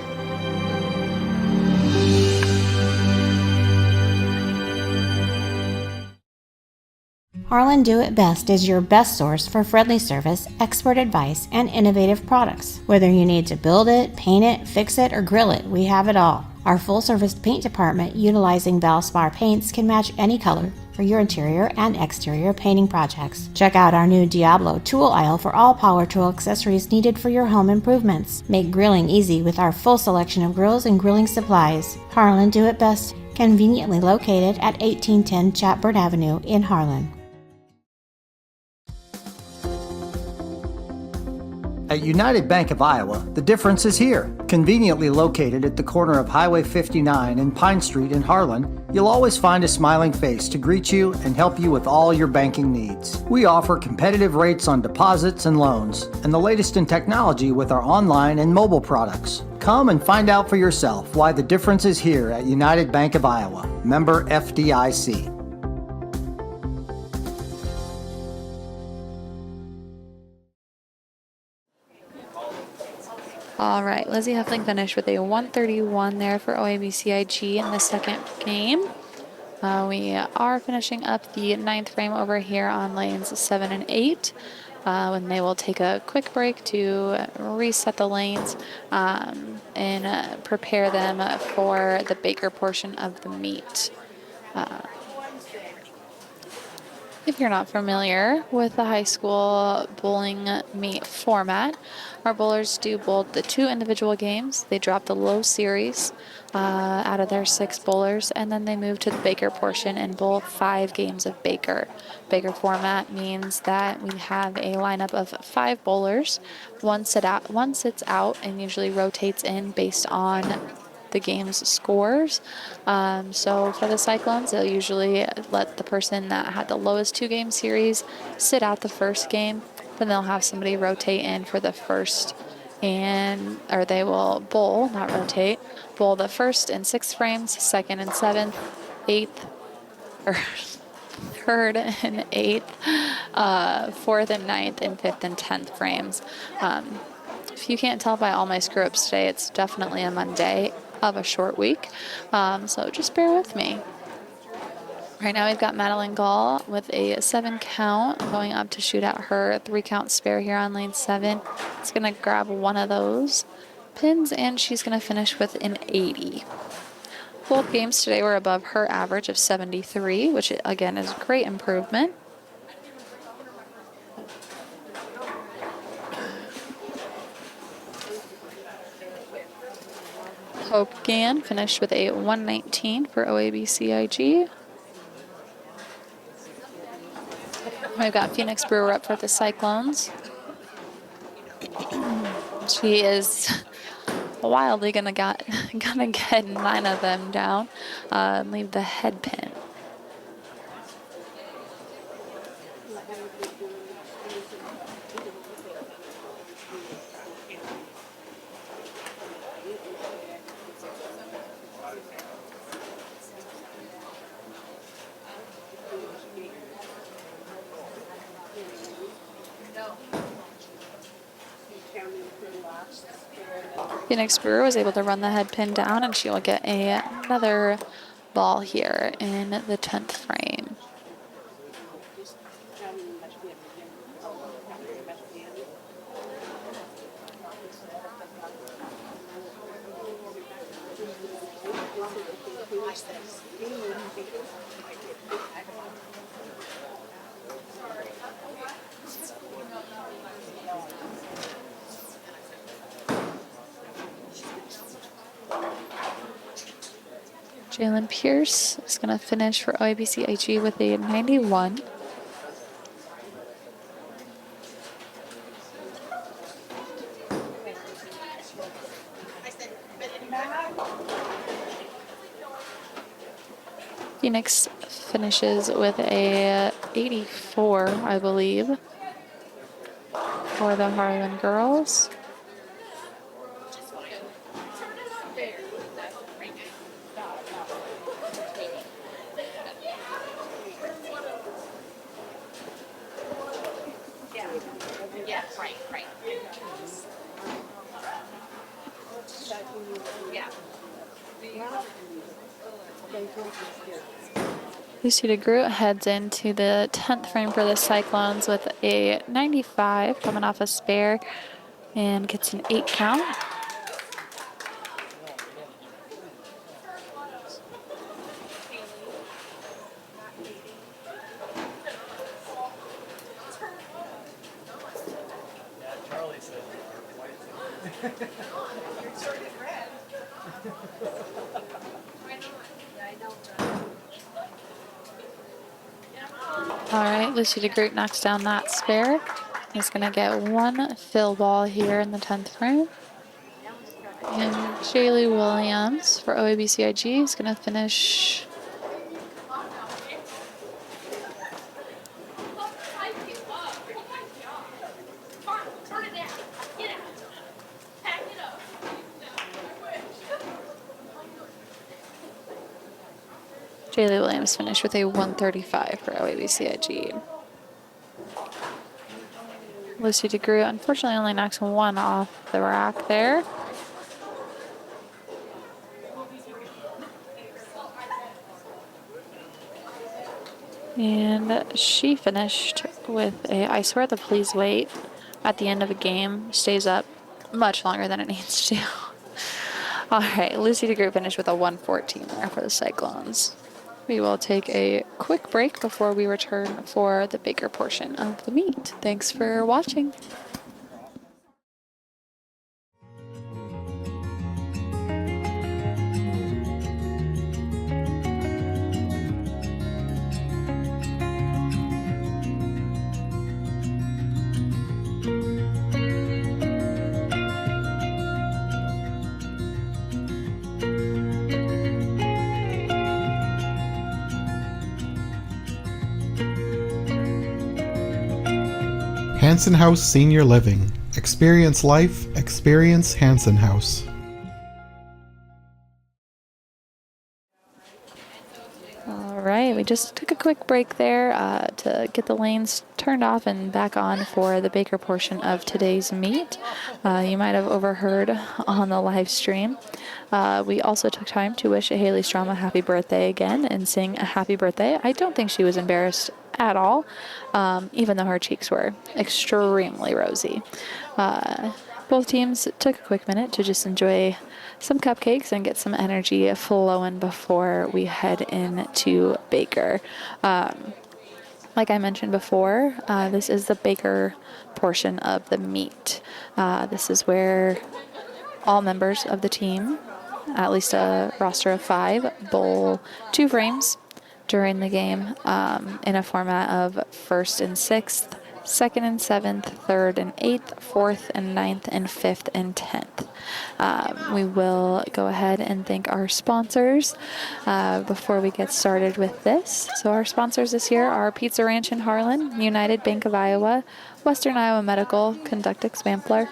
Speaker 2: Harlan Do It Best is your best source for friendly service, expert advice, and innovative products. Whether you need to build it, paint it, fix it, or grill it, we have it all. Our full-service paint department, utilizing Valspar paints, can match any color for your interior and exterior painting projects. Check out our new Diablo tool aisle for all power tool accessories needed for your home improvements. Make grilling easy with our full selection of grills and grilling supplies. Harlan Do It Best, conveniently located at 1810 Chatbird Avenue in Harlan.
Speaker 21: At United Bank of Iowa, the difference is here. Conveniently located at the corner of Highway 59 and Pine Street in Harlan, you'll always find a smiling face to greet you and help you with all your banking needs. We offer competitive rates on deposits and loans, and the latest in technology with our online and mobile products. Come and find out for yourself why the difference is here at United Bank of Iowa. Member FDIC.
Speaker 1: All right, Lizzie Huffling finished with a 131 there for OABCIG in the second game. We are finishing up the 9th frame over here on lanes 7 and 8. When they will take a quick break to reset the lanes and prepare them for the Baker portion of the meet. If you're not familiar with the high school bowling meet format, our bowlers do bowl the 2 individual games. They drop the low series out of their 6 bowlers, and then they move to the Baker portion and bowl 5 games of Baker. Baker format means that we have a lineup of 5 bowlers. One sits out and usually rotates in based on the game's scores. So for the Cyclones, they'll usually let the person that had the lowest 2 game series sit out the first game. Then they'll have somebody rotate in for the first, or they will bowl, not rotate, bowl the first and 6th frames, 2nd and 7th, 8th, or 3rd and 8th, 4th and 9th, and 5th and 10th frames. If you can't tell by all my screw-ups today, it's definitely a Monday of a short week, so just bear with me. Right now we've got Madeline Gall with a 7 count going up to shoot at her 3 count spare here on lane 7. It's going to grab one of those pins and she's going to finish with an 80. Both games today were above her average of 73, which again is a great improvement. Hope Gann finished with a 119 for OABCIG. We've got Phoenix Brewer up for the Cyclones. She is wildly gonna get 9 of them down and leave the head pin. Phoenix Brewer was able to run the head pin down, and she will get another ball here in the 10th frame. Jalen Pierce is going to finish for OABCIG with a 91. Phoenix finishes with a 84, I believe, for the Harlan girls.
Speaker 14: Yeah, right.
Speaker 1: Lucy DeGroot heads into the 10th frame for the Cyclones with a 95 coming off a spare and gets an 8 count. All right, Lucy DeGroot knocks down that spare. He's going to get one fill ball here in the 10th frame. And Shaylee Williams for OABCIG is going to finish Jaylee Williams finished with a 135 for OABCIG. Lucy DeGroot unfortunately only knocks one off the rack there. And she finished with a, I swear the please wait at the end of a game stays up much longer than it needs to. All right, Lucy DeGroot finished with a 114 there for the Cyclones. We will take a quick break before we return for the Baker portion of the meet. Thanks for watching.
Speaker 3: Hanson House Senior Living. Experience life, experience Hanson House.
Speaker 1: All right, we just took a quick break there to get the lanes turned off and back on for the Baker portion of today's meet. You might have overheard on the live stream. We also took time to wish Haley Strom a happy birthday again and sing a happy birthday. I don't think she was embarrassed at all, even though her cheeks were extremely rosy. Both teams took a quick minute to just enjoy some cupcakes and get some energy flowing before we head into Baker. Like I mentioned before, this is the Baker portion of the meet. This is where all members of the team, at least a roster of 5, bowl 2 frames during the game in a format of 1st and 6th, 2nd and 7th, 3rd and 8th, 4th and 9th, and 5th and 10th. We will go ahead and thank our sponsors before we get started with this. So our sponsors this year are Pizza Ranch in Harlan, United Bank of Iowa, Western Iowa Medical, Conductix Vampler,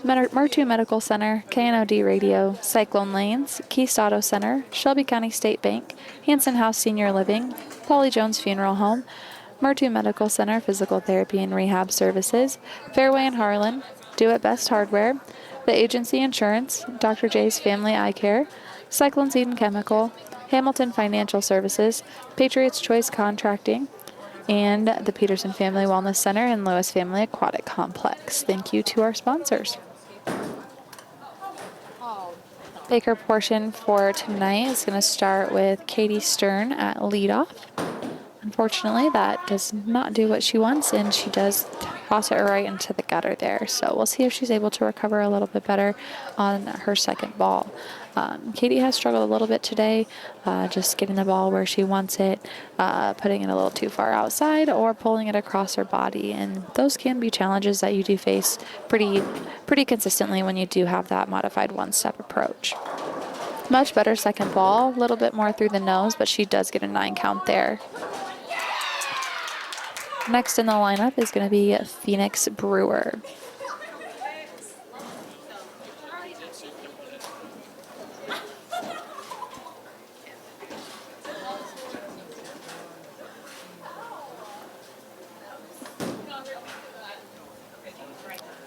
Speaker 1: Murtu Medical Center, KNOD Radio, Cyclone Lanes, Keast Auto Center, Shelby County State Bank, Hanson House Senior Living, Polly Jones Funeral Home, Murtu Medical Center Physical Therapy and Rehab Services, Fairway in Harlan, Do It Best Hardware, The Agency Insurance, Dr. J's Family Eye Care, Cyclone Seed and Chemical, Hamilton Financial Services, Patriots Choice Contracting, and the Peterson Family Wellness Center and Lewis Family Aquatic Complex. Thank you to our sponsors. Baker portion for tonight is going to start with Katie Stern at leadoff. Unfortunately, that does not do what she wants, and she does toss it right into the gutter there. So we'll see if she's able to recover a little bit better on her second ball. Katie has struggled a little bit today, just getting the ball where she wants it, putting it a little too far outside, or pulling it across her body. And those can be challenges that you do face pretty consistently when you do have that modified one-step approach. Much better second ball, a little bit more through the nose, but she does get a 9 count there. Next in the lineup is going to be Phoenix Brewer.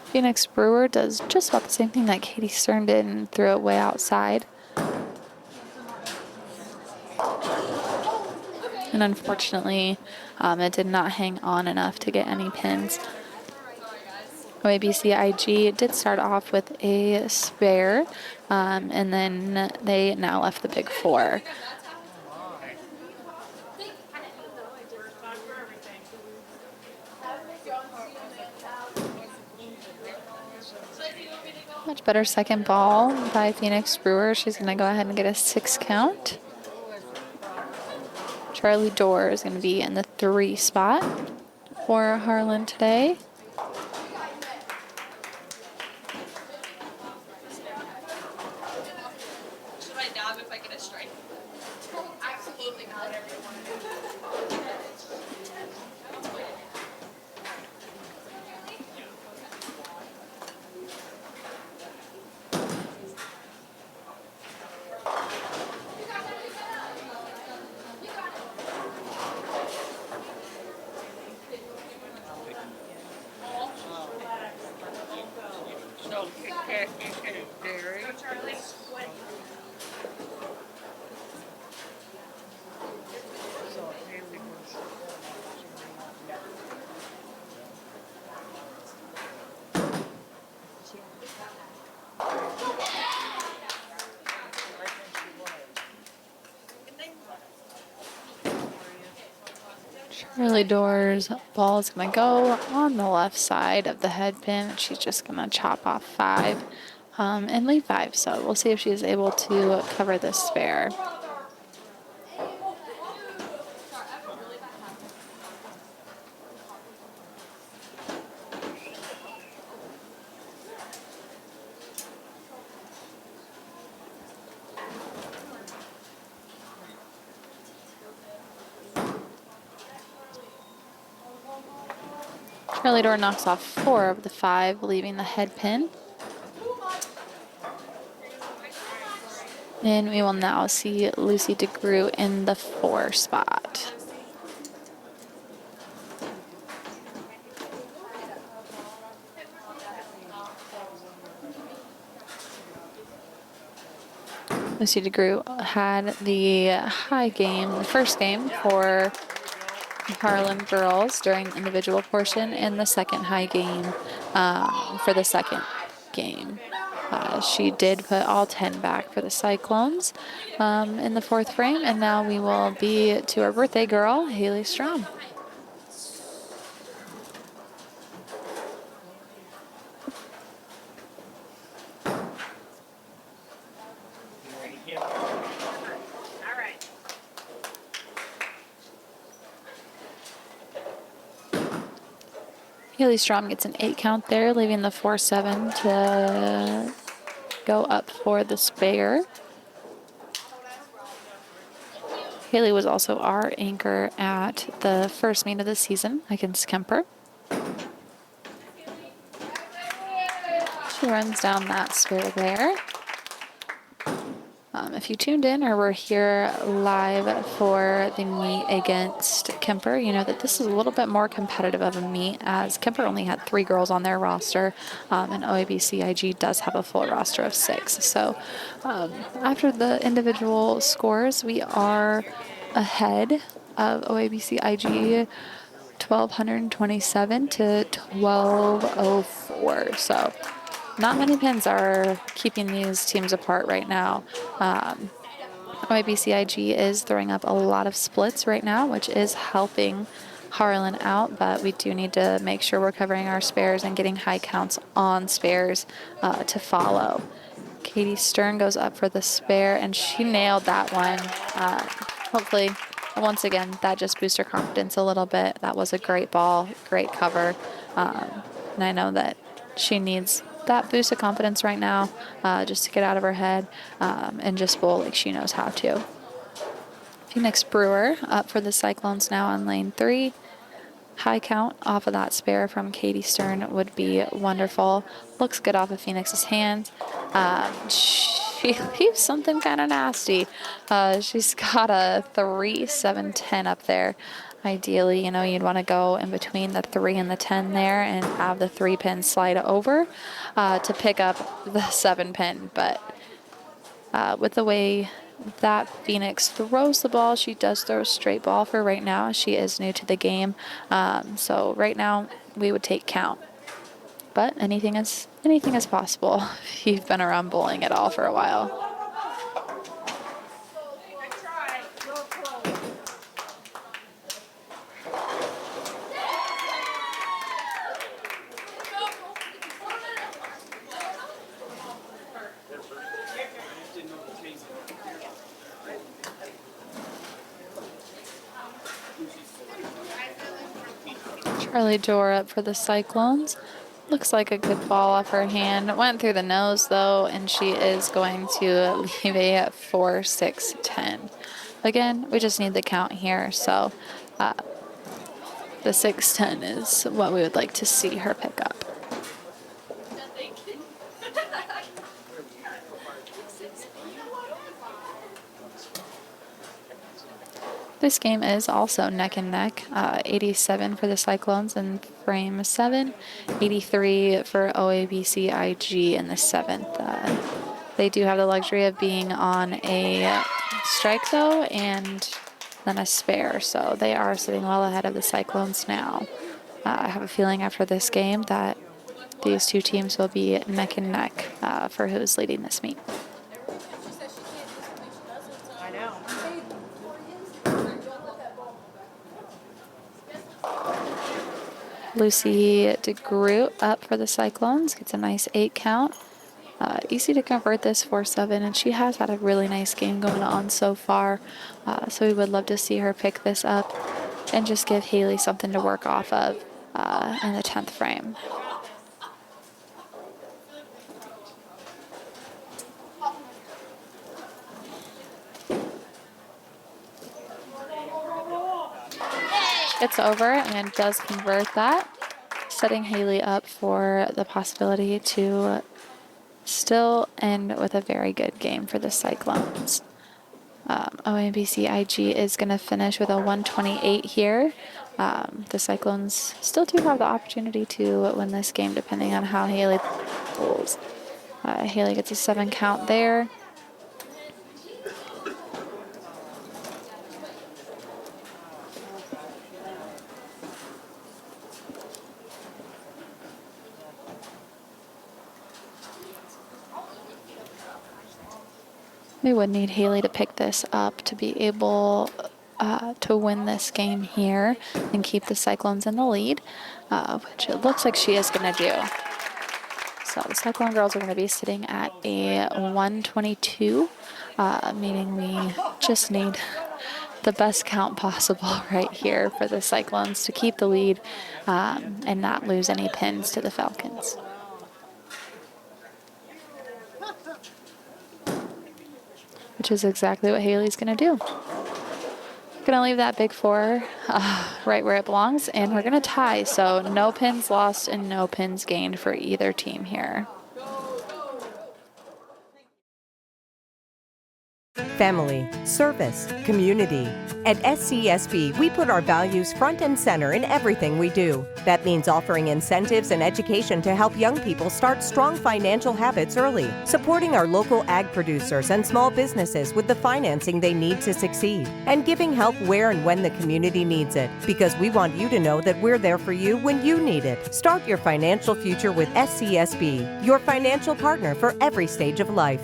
Speaker 1: Phoenix Brewer does just about the same thing that Katie Stern did and threw it way outside. And unfortunately, it did not hang on enough to get any pins. OABCIG did start off with a spare, and then they now left the big 4. Much better second ball by Phoenix Brewer. She's going to go ahead and get a 6 count. Charlie Dorr is going to be in the 3 spot for Harlan today.
Speaker 14: Should I dab if I get a strike? Absolutely not.
Speaker 1: Charlie Dorr's ball is going to go on the left side of the head pin. She's just going to chop off 5 and leave 5. So we'll see if she's able to cover this spare. Charlie Dorr knocks off 4 of the 5, leaving the head pin. And we will now see Lucy DeGrew in the 4 spot. Lucy DeGrew had the high game, the first game for Harlan girls during the individual portion, and the second high game for the second game. She did put all 10 back for the Cyclones in the 4th frame, and now we will be to our birthday girl, Haley Strom. Haley Strom gets an 8 count there, leaving the 4-7 to go up for the spare. Haley was also our anchor at the first meet of the season against Kemper. She runs down that spare there. If you tuned in or were here live for the meet against Kemper, you know that this is a little bit more competitive of a meet, as Kemper only had 3 girls on their roster, and OABCIG does have a full roster of 6. So after the individual scores, we are ahead of OABCIG 1,227 to 1,204. So not many pins are keeping these teams apart right now. OABCIG is throwing up a lot of splits right now, which is helping Harlan out, but we do need to make sure we're covering our spares and getting high counts on spares to follow. Katie Stern goes up for the spare, and she nailed that one. Hopefully, once again, that just boosts her confidence a little bit. That was a great ball, great cover. And I know that she needs that boost of confidence right now, just to get out of her head and just bowl like she knows how to. Phoenix Brewer up for the Cyclones now on lane 3. High count off of that spare from Katie Stern would be wonderful. Looks good off of Phoenix's hands. She leaves something kind of nasty. She's got a 3, 7, 10 up there. Ideally, you know, you'd want to go in between the 3 and the 10 there and have the 3 pin slide over to pick up the 7 pin. But with the way that Phoenix throws the ball, she does throw a straight ball for right now. She is new to the game. So right now we would take count. But anything is possible if you've been around bowling at all for a while. Charlie Jor up for the Cyclones. Looks like a good ball off her hand. Went through the nose though, and she is going to leave a 4, 6, 10. Again, we just need the count here, so the 6, 10 is what we would like to see her pick up. This game is also neck and neck. 87 for the Cyclones in frame 7, 83 for OABCIG in the 7th. They do have the luxury of being on a strike though, and then a spare, so they are sitting well ahead of the Cyclones now. I have a feeling after this game that these two teams will be neck and neck for who's leading this meet. Lucy DeGroot up for the Cyclones, gets a nice 8 count. Easy to convert this 4-7, and she has had a really nice game going on so far. So we would love to see her pick this up and just give Haley something to work off of in the 10th frame. It's over and does convert that, setting Haley up for the possibility to still end with a very good game for the Cyclones. OABCIG is going to finish with a 128 here. The Cyclones still do have the opportunity to win this game depending on how Haley pulls. Haley gets a 7 count there. We would need Haley to pick this up to be able to win this game here and keep the Cyclones in the lead, which it looks like she is going to do. So the Cyclone girls are going to be sitting at a 122, meaning we just need the best count possible right here for the Cyclones to keep the lead and not lose any pins to the Falcons. Which is exactly what Haley's going to do. Going to leave that big 4 right where it belongs, and we're going to tie. So no pins lost and no pins gained for either team here.
Speaker 4: family, service, community. At SCSB, we put our values front and center in everything we do. That means offering incentives and education to help young people start strong financial habits early, supporting our local ag producers and small businesses with the financing they need to succeed, and giving help where and when the community needs it, because we want you to know that we're there for you when you need it. Start your financial future with SCSB, your financial partner for every stage of life.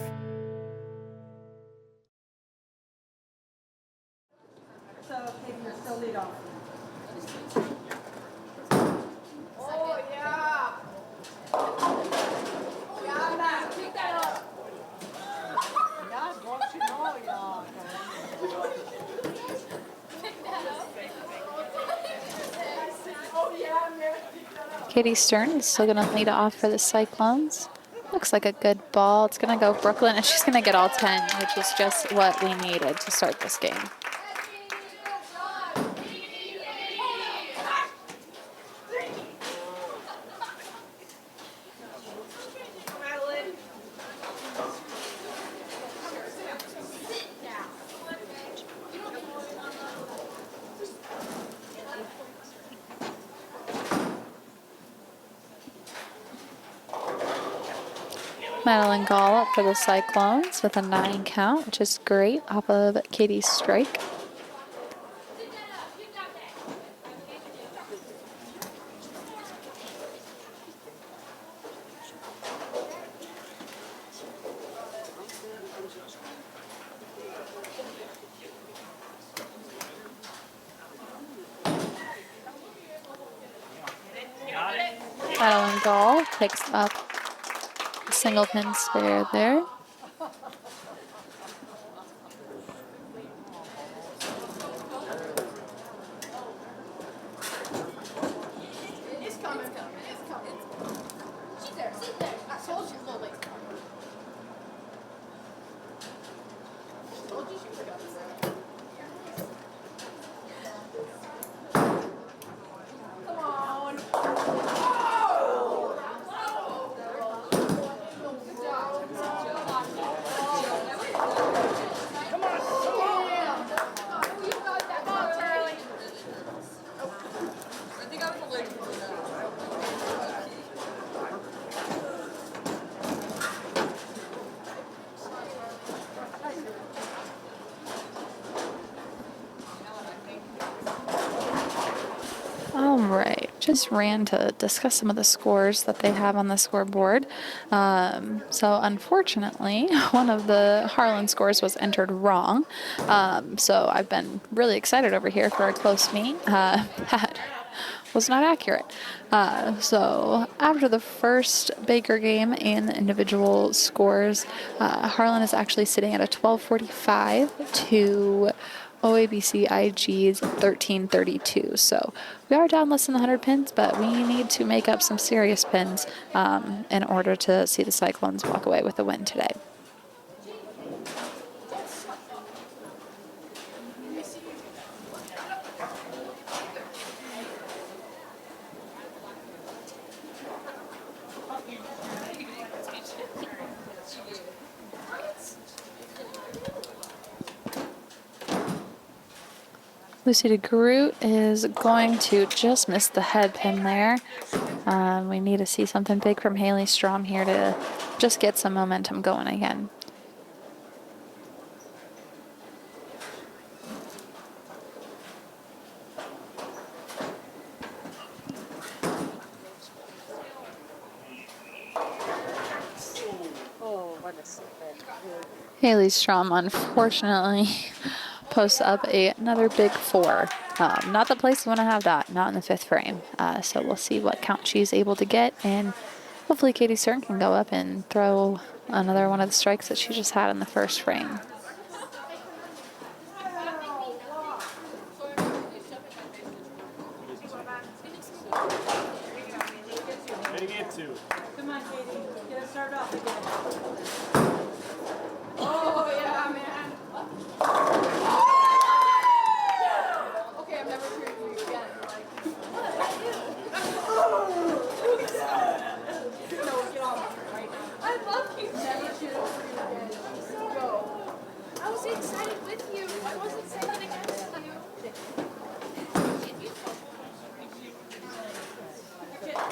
Speaker 1: Katie Stern is still going to lead off for the Cyclones. Looks like a good ball. It's going to go Brooklyn, and she's going to get all 10, which is just what we needed to start this game. Madeline Gall up for the Cyclones with a 9 count, which is great off of Katie's strike. Madeline Gall picks up a single pin spare there. Alright, just ran to discuss some of the scores that they have on the scoreboard. So unfortunately, one of the Harlan scores was entered wrong. So I've been really excited over here for a close meet. That was not accurate. So after the first Baker game and the individual scores, Harlan is actually sitting at a 1245 to OABCIG's 1332. So we are down less than 100 pins, but we need to make up some serious pins in order to see the Cyclones walk away with a win today. Lucy DeGroot is going to just miss the head pin there. We need to see something big from Haley Strom here to just get some momentum going again. Haley Strom, unfortunately, posts up another big 4. Not the place you want to have that, not in the 5th frame. So we'll see what count she's able to get, and hopefully Katie Stern can go up and throw another one of the strikes that she just had in the 1st frame.
Speaker 22: Come on, Katie. Get us started off again. Oh, yeah, man. Okay, I'm never cheering for you again. No, get off right now. I love you. Never cheer for you again. Go. I was excited.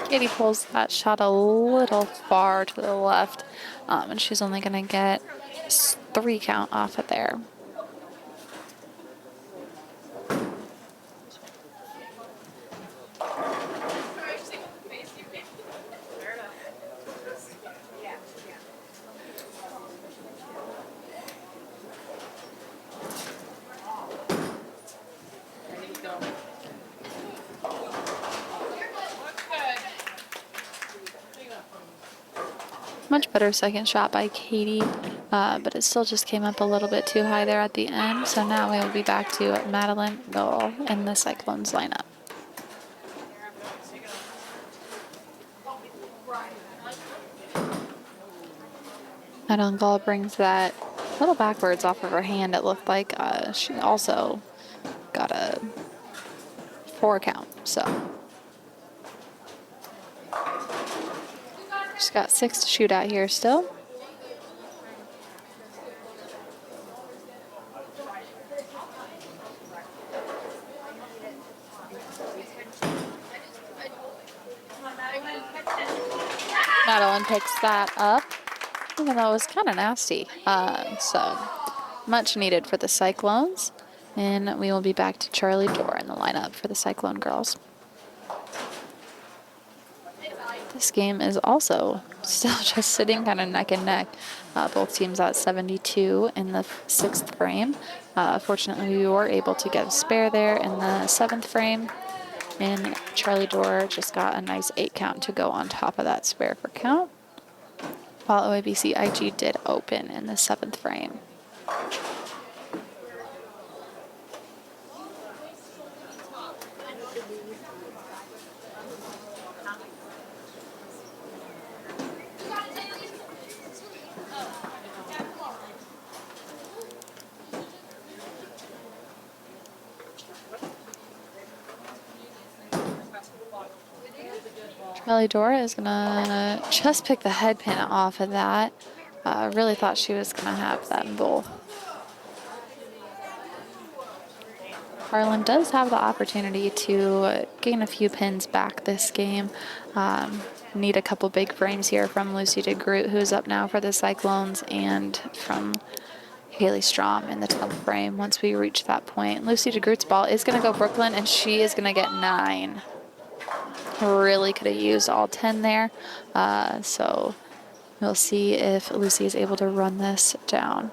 Speaker 1: Katie pulls that shot a little far to the left, and she's only going to get 3 count off of there. Much better second shot by Katie, but it still just came up a little bit too high there at the end. So now we will be back to Madeline Gall in the Cyclones lineup. Madeline Gall brings that a little backwards off of her hand. It looked like she also got a 4 count. So she's got 6 to shoot at here still. Madeline picks that up, even though it was kind of nasty. So much needed for the Cyclones. And we will be back to Charlie Dorr in the lineup for the Cyclone girls. This game is also still just sitting kind of neck and neck. Both teams at 72 in the 6th frame. Fortunately, we were able to get a spare there in the 7th frame. And Charlie Dorr just got a nice 8 count to go on top of that spare for count, while OABCIG did open in the 7th frame. Charlie Dorr is going to just pick the head pin off of that. Really thought she was going to have that bowl. Harlan does have the opportunity to gain a few pins back this game. Need a couple big frames here from Lucy DeGroot, who's up now for the Cyclones, and from Haley Strom in the 10th frame once we reach that point. Lucy DeGroot's ball is going to go Brooklyn, and she is going to get 9. Really could have used all 10 there. So we'll see if Lucy is able to run this down.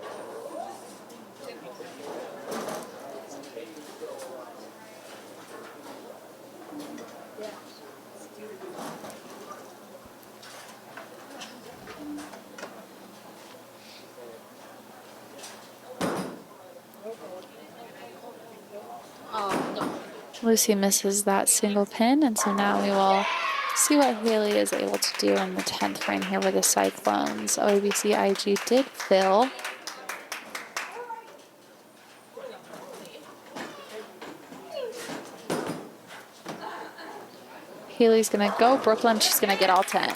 Speaker 1: Lucy misses that single pin, and so now we will see what Haley is able to do in the 10th frame here with the Cyclones. OABCIG did fill. Haley's going to go Brooklyn. She's going to get all 10.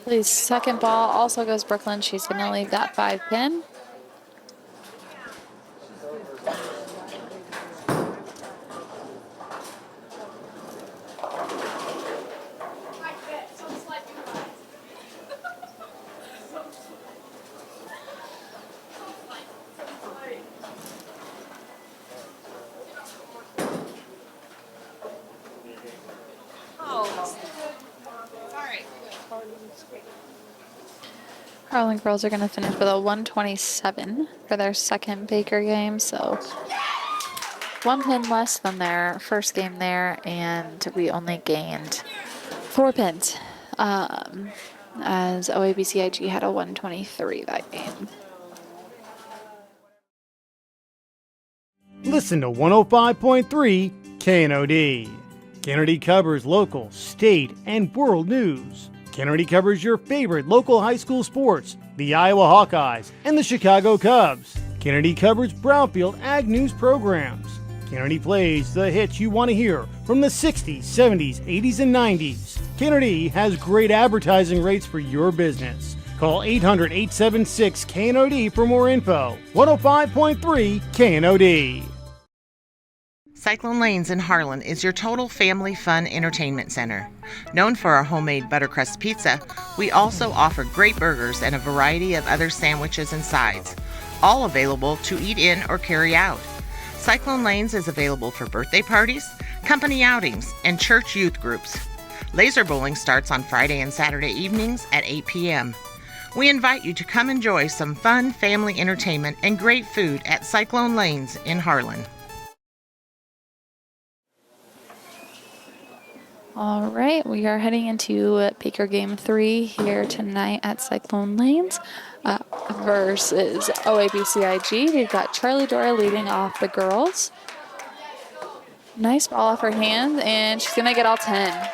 Speaker 1: Haley's second ball also goes Brooklyn. She's going to leave that 5 pin. Harlan girls are going to finish with a 127 for their second Baker game, so 1 pin less than their first game there, and we only gained 4 pins, as OABCIG had a 123 that game.
Speaker 5: Listen to 105.3 KNOD. KNOD covers local, state, and world news. KNOD covers your favorite local high school sports, the Iowa Hawkeyes and the Chicago Cubs. Kennedy covers Brownfield Ag News programs. Kennedy plays the hits you want to hear from the 60s, 70s, 80s, and 90s. Kennedy has great advertising rates for your business. Call 800-876-KNOD for more info. 105.3 KNOD.
Speaker 12: Cyclone Lanes in Harlan is your total family fun entertainment center. Known for our homemade buttercrust pizza, we also offer great burgers and a variety of other sandwiches and sides, all available to eat in or carry out. Cyclone Lanes is available for birthday parties, company outings, and church youth groups. Laser bowling starts on Friday and Saturday evenings at 8 p.m. We invite you to come enjoy some fun family entertainment and great food at Cyclone Lanes in Harlan.
Speaker 1: All right, we are heading into Baker Game 3 here tonight at Cyclone Lanes versus OABCIG. We've got Charlie Dora leading off the girls. Nice ball off her hand, and she's going to get all 10.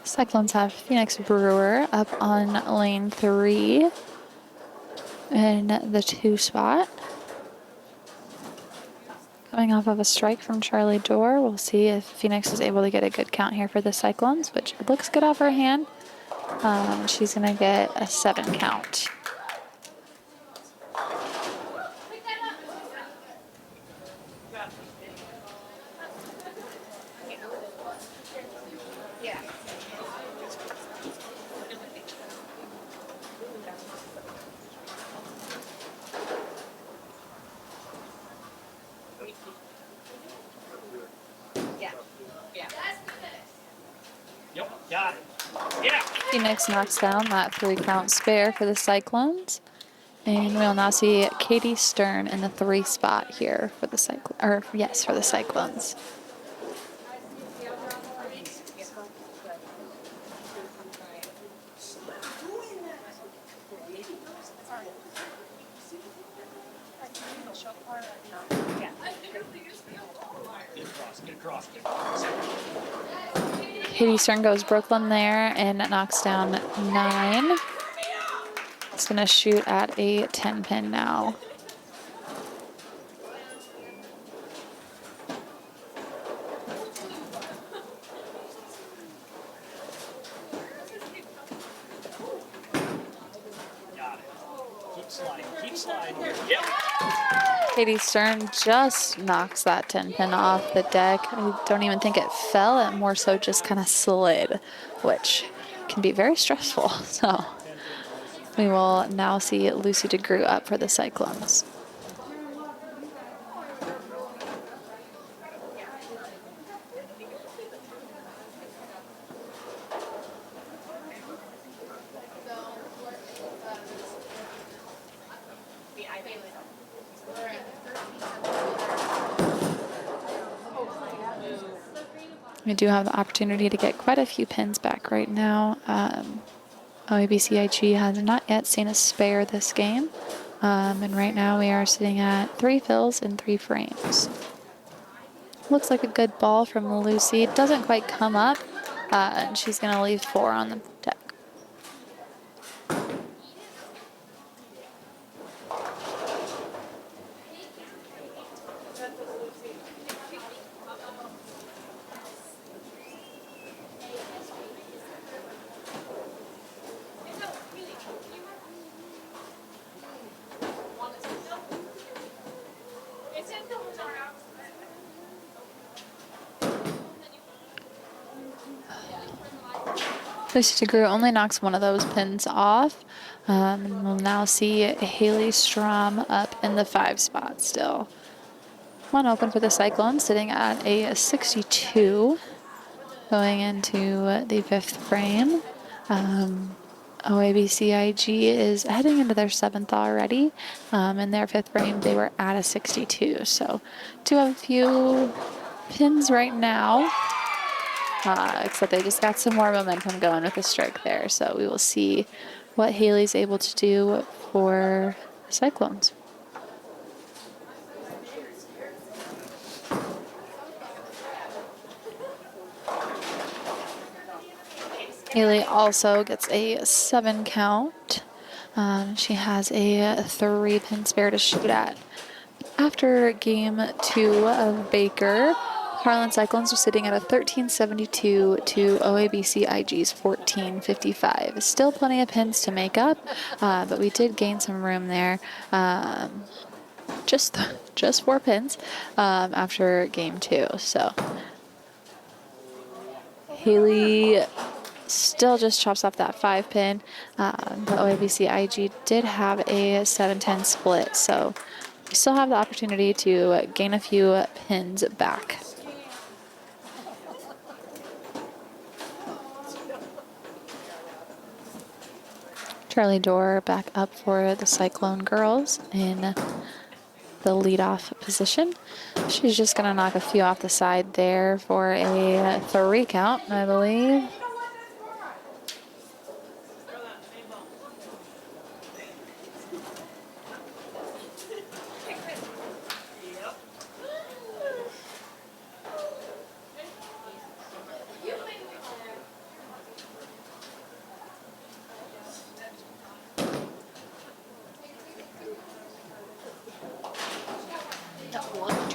Speaker 1: Cyclones have Phoenix Brewer up on lane 3 in the 2 spot. Coming off of a strike from Charlie Dorr, we'll see if Phoenix is able to get a good count here for the Cyclones, which looks good off her hand. She's going to get a 7 count. Phoenix knocks down that 3 count spare for the Cyclones. And we'll now see Katie Stern in the 3 spot here for the for the Cyclones. Katie Stern goes Brooklyn there and knocks down 9. It's going to shoot at a 10 pin now.
Speaker 7: Keep sliding. Yep.
Speaker 1: Katie Stern just knocks that 10 pin off the deck. I don't even think it fell. It more so just kind of slid, which can be very stressful. So we will now see Lucy DeGroot up for the Cyclones. We do have the opportunity to get quite a few pins back right now. OABCIG has not yet seen a spare this game. And right now we are sitting at 3 fills and 3 frames. Looks like a good ball from Lucy. Doesn't quite come up. And she's going to leave 4 on the deck. Lucy DeGroot only knocks one of those pins off. And we'll now see Haley Strom up in the 5 spot still. One open for the Cyclones, sitting at a 62. Going into the 5th frame, OABCIG is heading into their 7th already. In their 5th frame, they were at a 62. So do have a few pins right now, except they just got some more momentum going with the strike there. So we will see what Haley's able to do for the Cyclones. Haley also gets a 7 count. She has a 3-pin spare to shoot at. After game 2 of Baker, Harlan Cyclones are sitting at a 1372 to OABCIG's 1455. Still plenty of pins to make up, but we did gain some room there. Just 4 pins after game 2. So Haley still just chops off that 5 pin. The OABCIG did have a 7-10 split, so we still have the opportunity to gain a few pins back. Charlie Dorr back up for the Cyclone girls in the leadoff position. She's just going to knock a few off the side there for a 3 count, I believe.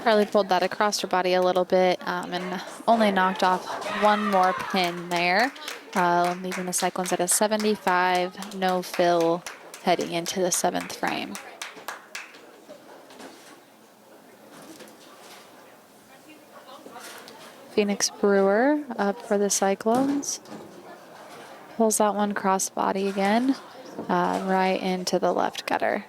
Speaker 1: Charlie pulled that across her body a little bit and only knocked off 1 more pin there, leaving the Cyclones at a 75, no fill heading into the 7th frame. Phoenix Brewer up for the Cyclones. Pulls that one cross body again, right into the left gutter.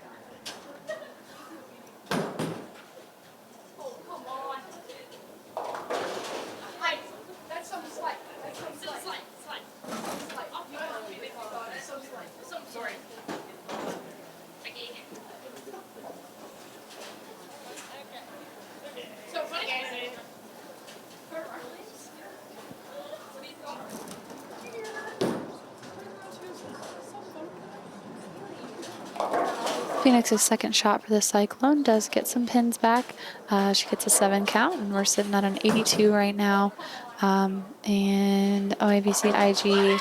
Speaker 1: Phoenix's second shot for the Cyclone does get some pins back. She gets a 7 count, and we're sitting at an 82 right now. And OABCIG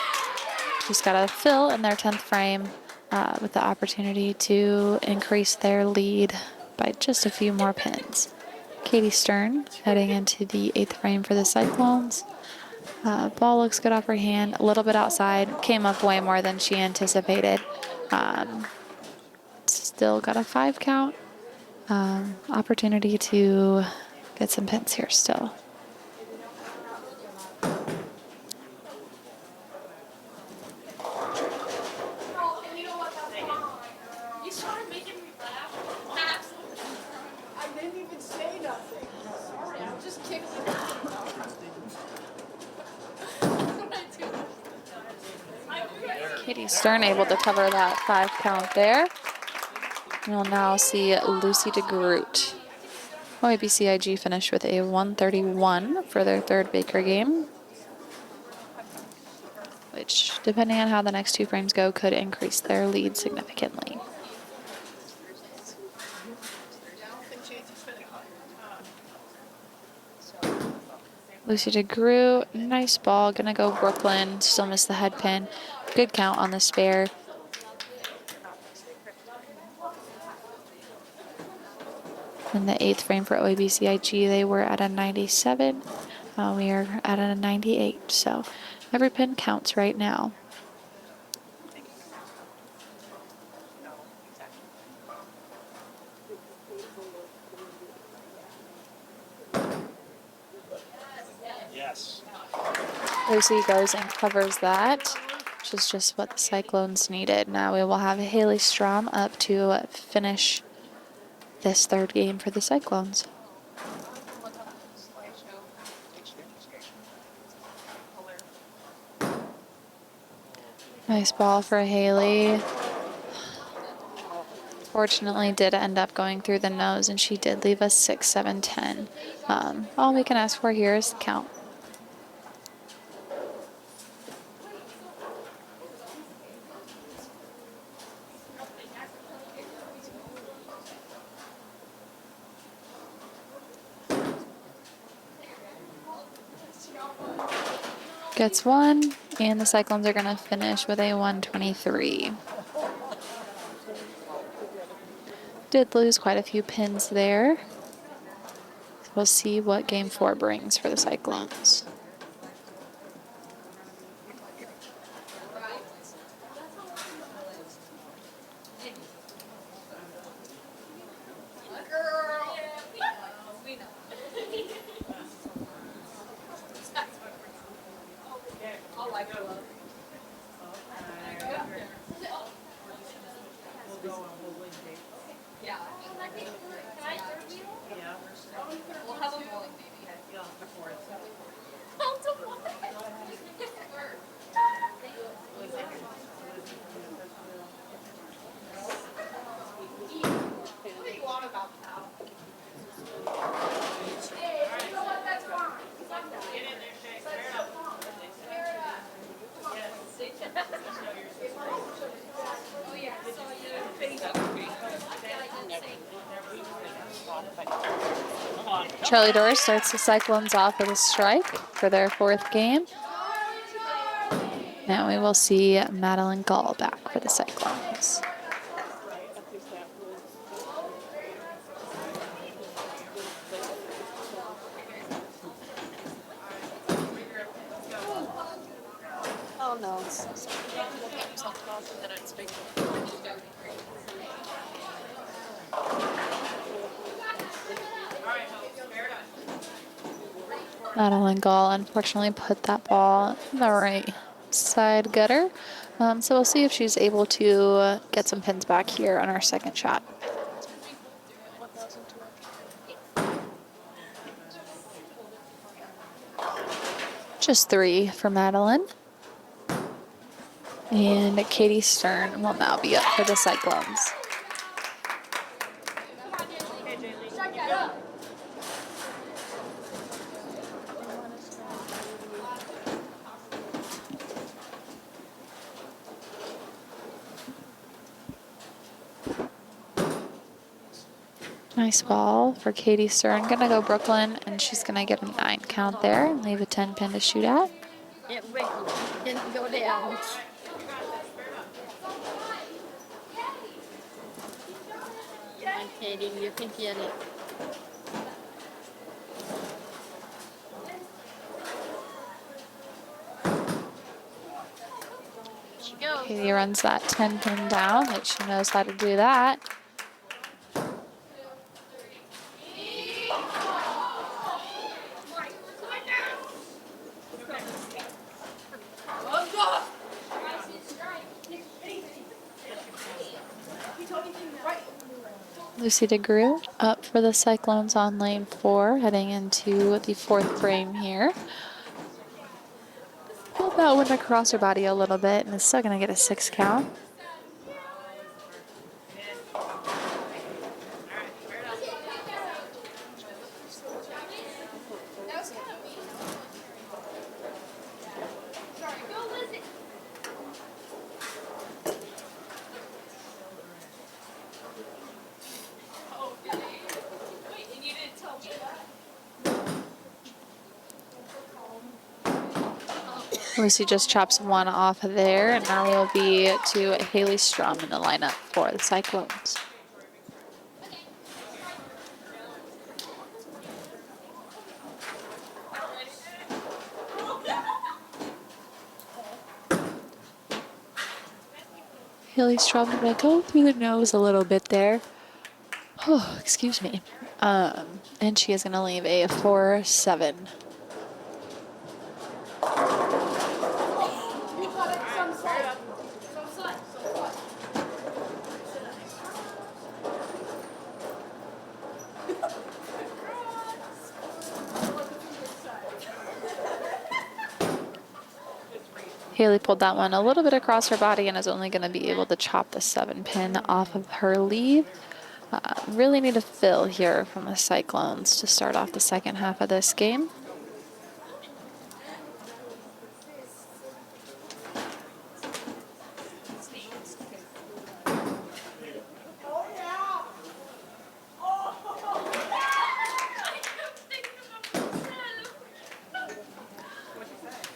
Speaker 1: just got a fill in their 10th frame with the opportunity to increase their lead by just a few more pins. Katie Stern heading into the 8th frame for the Cyclones. Ball looks good off her hand, a little bit outside, came up way more than she anticipated. Still got a 5 count. Opportunity to get some pins here still.
Speaker 22: You started making me laugh. I didn't even say nothing. Sorry, I'm just giggling.
Speaker 1: Katie Stern able to cover that 5 count there. We'll now see Lucy DeGroot. OABCIG finished with a 131 for their 3rd Baker game, which, depending on how the next 2 frames go, could increase their lead significantly. Lucy DeGroot, nice ball, gonna go Brooklyn, still missed the head pin. Good count on the spare. In the 8th frame for OABCIG, they were at a 97. We are at a 98, so every pin counts right now.
Speaker 5: Yes.
Speaker 1: Lucy goes and covers that, which is just what the Cyclones needed. Now we will have Haley Strom up to finish this 3rd game for the Cyclones. Nice ball for Haley. Fortunately, did end up going through the nose, and she did leave us 6, 7, 10. All we can ask for here is the count. Gets one, and the Cyclones are going to finish with a 123. Did lose quite a few pins there. We'll see what game 4 brings for the Cyclones. Charlie Doris starts the Cyclones off with a strike for their 4th game. Now we will see Madeline Gall back for the Cyclones.
Speaker 7: Oh no.
Speaker 1: Madeline Gall unfortunately put that ball in the right side gutter. So we'll see if she's able to get some pins back here on our 2nd shot. Just 3 for Madeline. And Katie Stern will now be up for the Cyclones. Nice ball for Katie Stern. Gonna go Brooklyn, and she's gonna get a 9 count there and leave a 10 pin to shoot at.
Speaker 7: It didn't go down. Come on, Katie, you can get it.
Speaker 1: Katie runs that 10 pin down, like she knows how to do that. Lucy DeGrew up for the Cyclones on lane 4, heading into the 4th frame here. Pulled that one across her body a little bit and is still going to get a 6 count. Lucy just chops 1 off of there, and now we'll be to Haley Strum in the lineup for the Cyclones. Haley Strum gonna go through the nose a little bit there. Oh, excuse me. And she is gonna leave a 4-7. Haley pulled that one a little bit across her body and is only going to be able to chop the 7-pin off of her lead. Really need a fill here from the Cyclones to start off the second half of this game.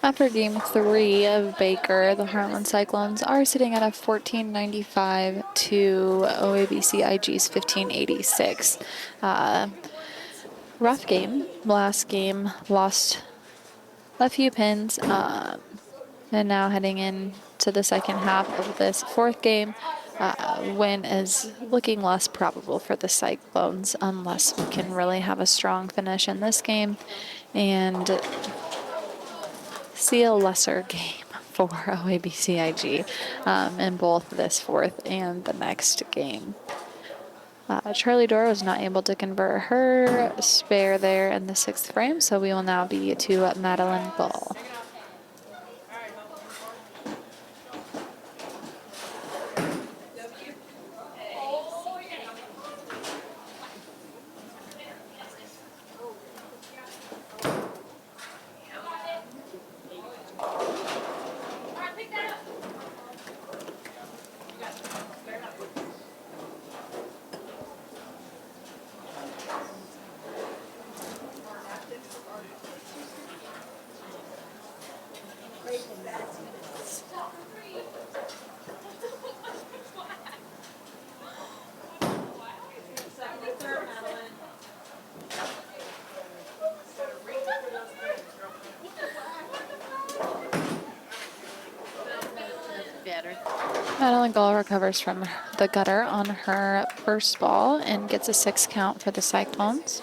Speaker 1: After game 3 of Baker, the Harlan Cyclones are sitting at a 1495 to OABCIG's 1586. Rough game. Last game lost a few pins, and now heading into the second half of this fourth game, win is looking less probable for the Cyclones unless we can really have a strong finish in this game and see a lesser game for OABCIG in both this fourth and the next game. Charlie Dora was not able to convert her spare there in the 6th frame, so we will now be to Madeline Ball. Madeline Gall recovers from the gutter on her first ball and gets a 6 count for the Cyclones.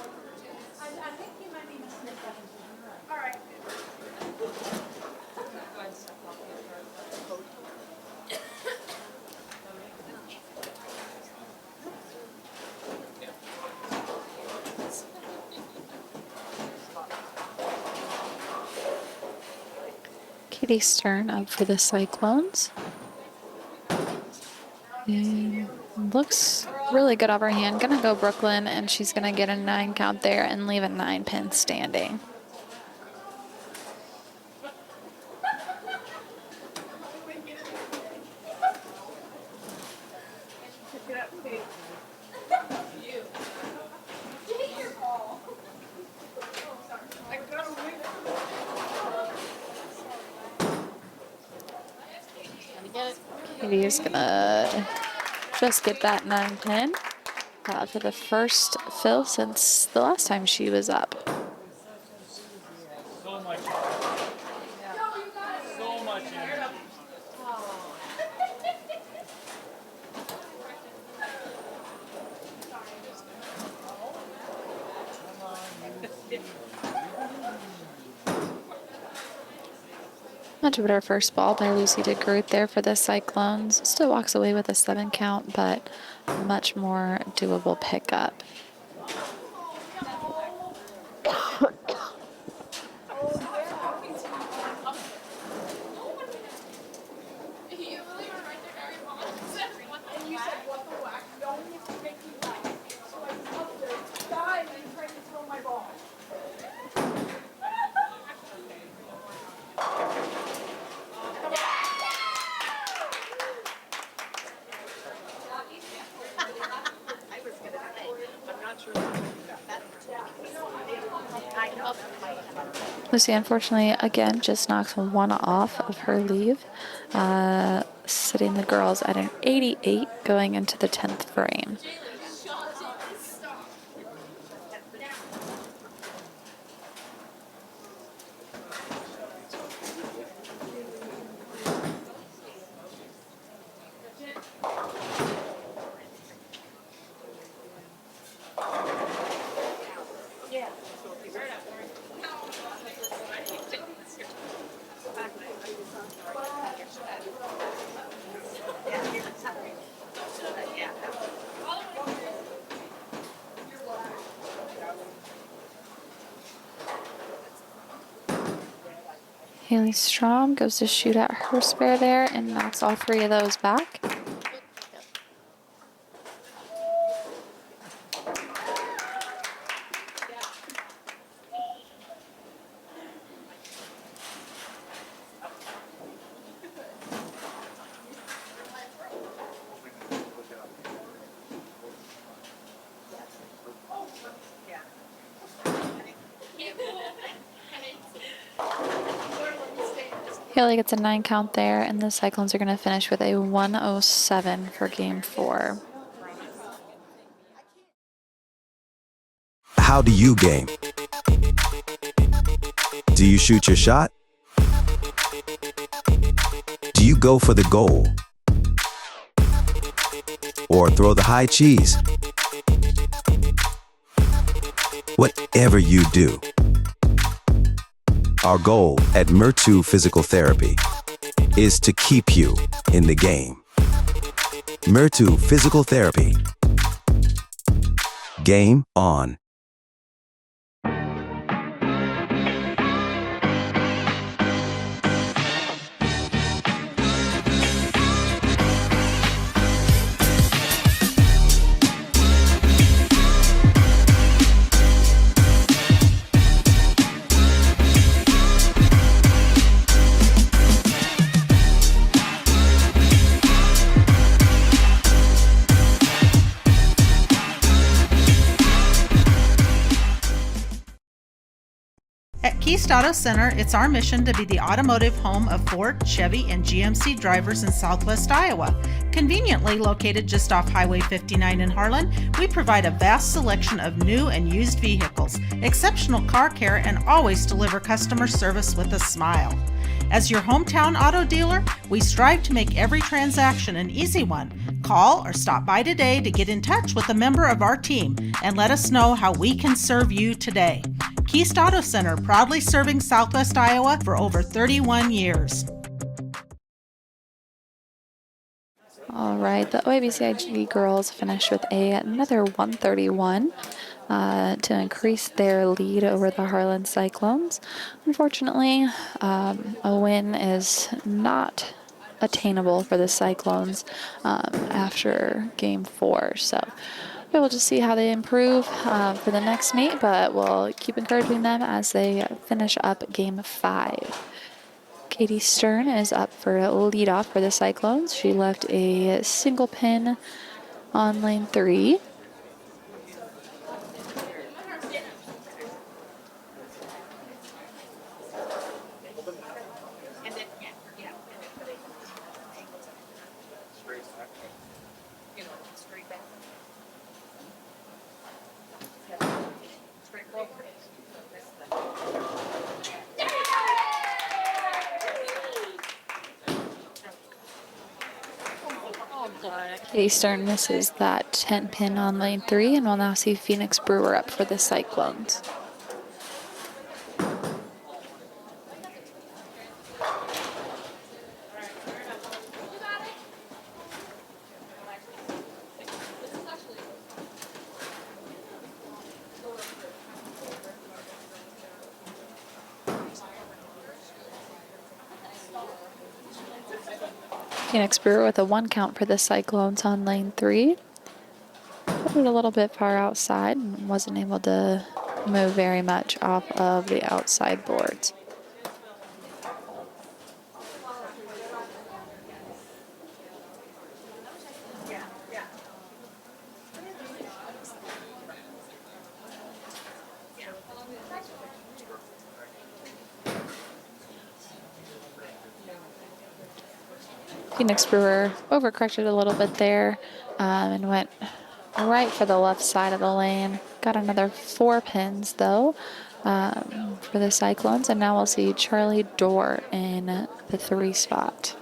Speaker 1: Katie Stern up for the Cyclones. And looks really good off her hand. Gonna go Brooklyn, and she's gonna get a 9 count there and leave a 9-pin standing. Katie is gonna just get that 9-pin for the first fill since the last time she was up.
Speaker 5: So much. So much energy.
Speaker 1: Much better first ball by Lucy DeGroot there for the Cyclones. Still walks away with a 7 count, but much more doable pickup. Lucy, unfortunately, again, just knocks one off of her leave, sitting the girls at an 88 going into the 10th frame. Haley Strom goes to shoot at her spare there and knocks all three of those back. Haley gets a 9 count there, and the Cyclones are going to finish with a 107 for game 4.
Speaker 8: How do you game? Do you shoot your shot? Do you go for the goal? Or throw the high cheese? Whatever you do, our goal at Murtu Physical Therapy is to keep you in the game. Murtu Physical Therapy. Game on.
Speaker 9: At Keist Auto Center, it's our mission to be the automotive home of Ford, Chevy, and GMC drivers in Southwest Iowa. Conveniently located just off Highway 59 in Harlan, we provide a vast selection of new and used vehicles, exceptional car care, and always deliver customer service with a smile. As your hometown auto dealer, we strive to make every transaction an easy one. Call or stop by today to get in touch with a member of our team and let us know how we can serve you today. Keist Auto Center, proudly serving Southwest Iowa for over 31 years.
Speaker 1: All right, the OABCIG girls finished with another 131 to increase their lead over the Harlan Cyclones. Unfortunately, a win is not attainable for the Cyclones after game 4. So we'll just see how they improve for the next meet, but we'll keep encouraging them as they finish up game 5. Katie Stern is up for leadoff for the Cyclones. She left a single pin on lane 3. Katie Stern misses that 10 pin on lane 3, and we'll now see Phoenix Brewer up for the Cyclones. Phoenix Brewer with a 1 count for the Cyclones on lane 3. Put it a little bit far outside and wasn't able to move very much off of the outside boards. Phoenix Brewer overcorrected a little bit there and went right for the left side of the lane. Got another 4 pins though for the Cyclones, and now we'll see Charlie Dorr in the 3 spot.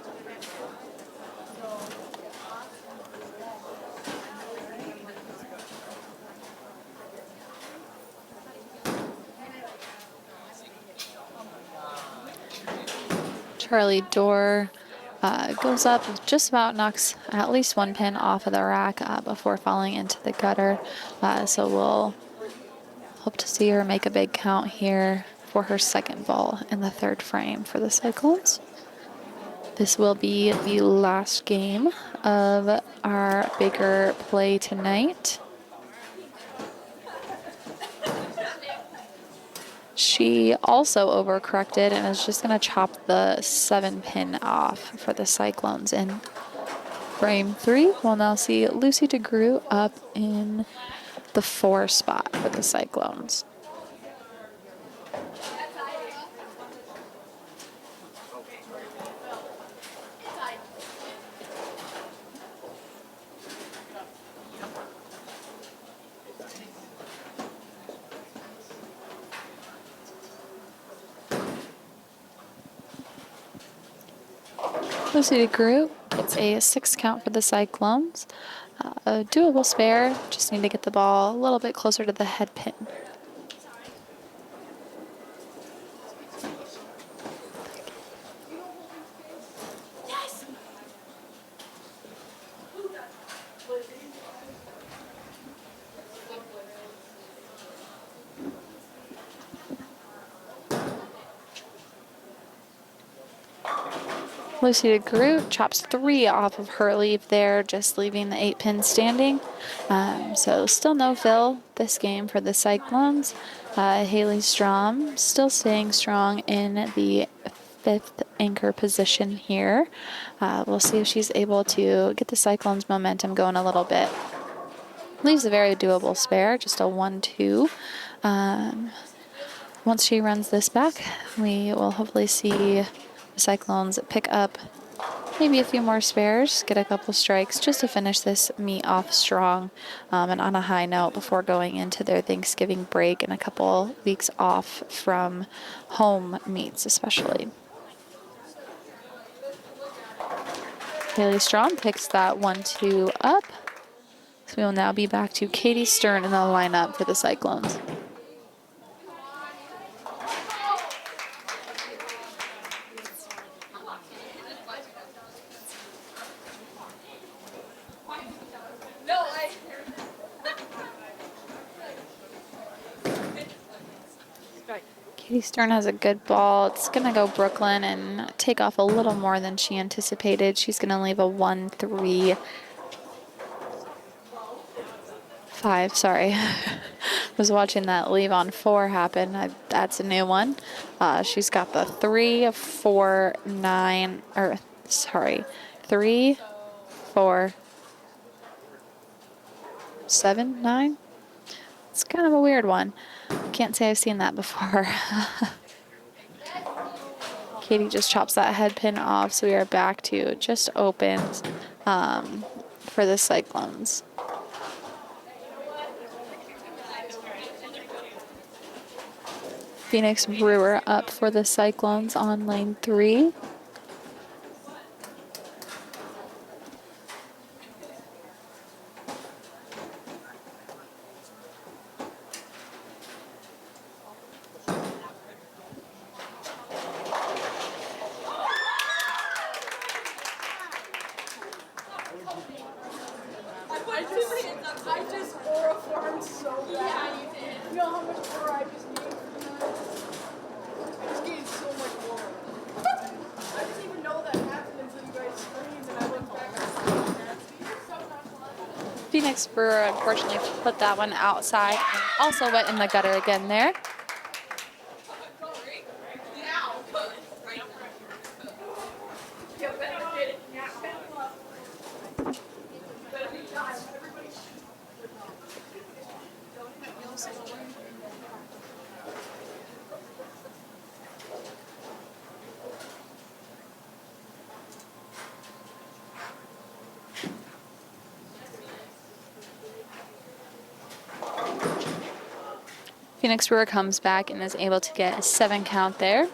Speaker 1: Charlie Dorr goes up, just about knocks at least 1 pin off of the rack before falling into the gutter. So we'll hope to see her make a big count here for her second ball in the third frame for the Cyclones. This will be the last game of our bigger play tonight. She also overcorrected and is just going to chop the 7-pin off for the Cyclones in frame 3. We'll now see Lucy DeGroot up in the 4 spot for the Cyclones. Lucy DeGroot gets a 6 count for the Cyclones. A doable spare, just need to get the ball a little bit closer to the head pin. Lucy DeGroot chops 3 off of her leave there, just leaving the 8-pin standing. So still no fill this game for the Cyclones. Haley Strom still staying strong in the 5th anchor position here. We'll see if she's able to get the Cyclones momentum going a little bit. Leaves a very doable spare, just a 1-2. Once she runs this back, we will hopefully see the Cyclones pick up maybe a few more spares, get a couple strikes just to finish this meet off strong and on a high note before going into their Thanksgiving break and a couple weeks off from home meets especially. Haley Strom picks that 1-2 up. So we will now be back to Katie Stern in the lineup for the Cyclones. Katie Stern has a good ball. It's going to go Brooklyn and take off a little more than she anticipated. She's going to leave a 1-3-5. Sorry. Was watching that leave on 4 happen. That's a new one. She's got the 3, 4, 9, or sorry, 3, 4, 7, 9. It's kind of a weird one. Can't say I've seen that before. Katie just chops that head pin off, so we are back to just opens for the Cyclones. Phoenix Brewer up for the Cyclones on lane 3.
Speaker 22: I just aura farmed so bad. Yeah, you did. You know how much aura I just gained from that? I just gained so much aura. I didn't even know that happened until you guys screamed and I looked back and
Speaker 1: Phoenix Brewer unfortunately put that one outside and also went in the gutter again there. Phoenix Brewer comes back and is able to get a 7 count there.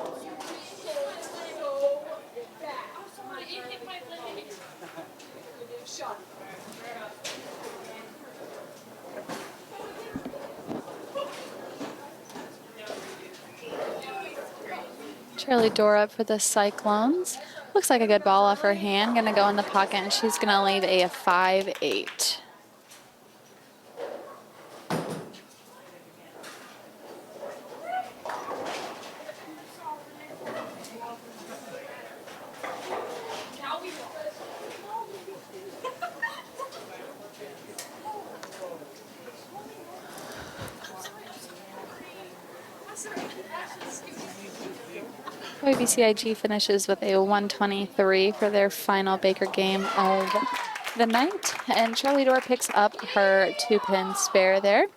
Speaker 1: Charlie Dora for the Cyclones. Looks like a good ball off her hand. Gonna go in the pocket and she's gonna leave a 5-8. OABCIG finishes with a 123 for their final Baker game of the night, and Charlie Dorr picks up her 2-pin spare there.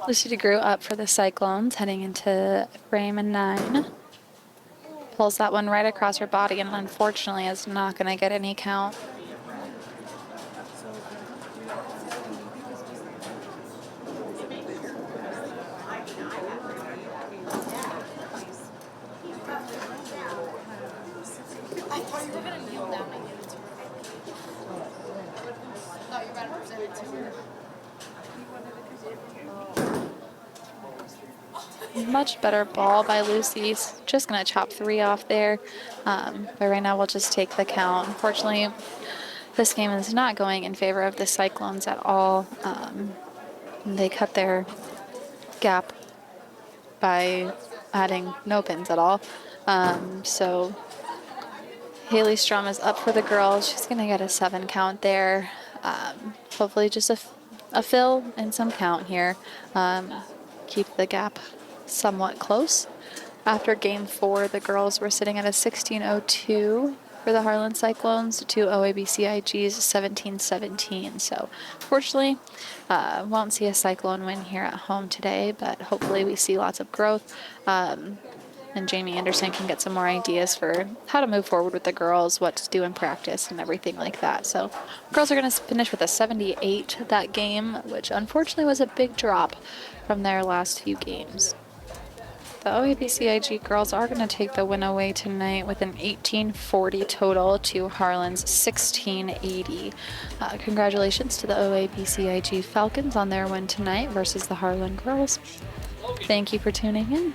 Speaker 1: Lucy DeGrew up for the Cyclones, heading into frame 9. Pulls that one right across her body and unfortunately is not going to get any count. Much better ball by Lucy. Just going to chop 3 off there. But right now we'll just take the count. Unfortunately, this game is not going in favor of the Cyclones at all. They cut their gap by adding no pins at all. So Haley Strum is up for the girls. She's going to get a 7 count there. Hopefully just a fill and some count here. Keep the gap somewhat close. After game 4, the girls were sitting at a 16:02 for the Harlan Cyclones to OABCIG's 17:17. So fortunately, won't see a Cyclone win here at home today, but hopefully we see lots of growth. And Jamie Anderson can get some more ideas for how to move forward with the girls, what to do in practice, and everything like that. So girls are going to finish with a 78 that game, which unfortunately was a big drop from their last few games. The OABCIG girls are going to take the win away tonight with an 1840 total to Harlan's 1680. Congratulations to the OABCIG Falcons on their win tonight versus the Harlan girls. Thank you for tuning in.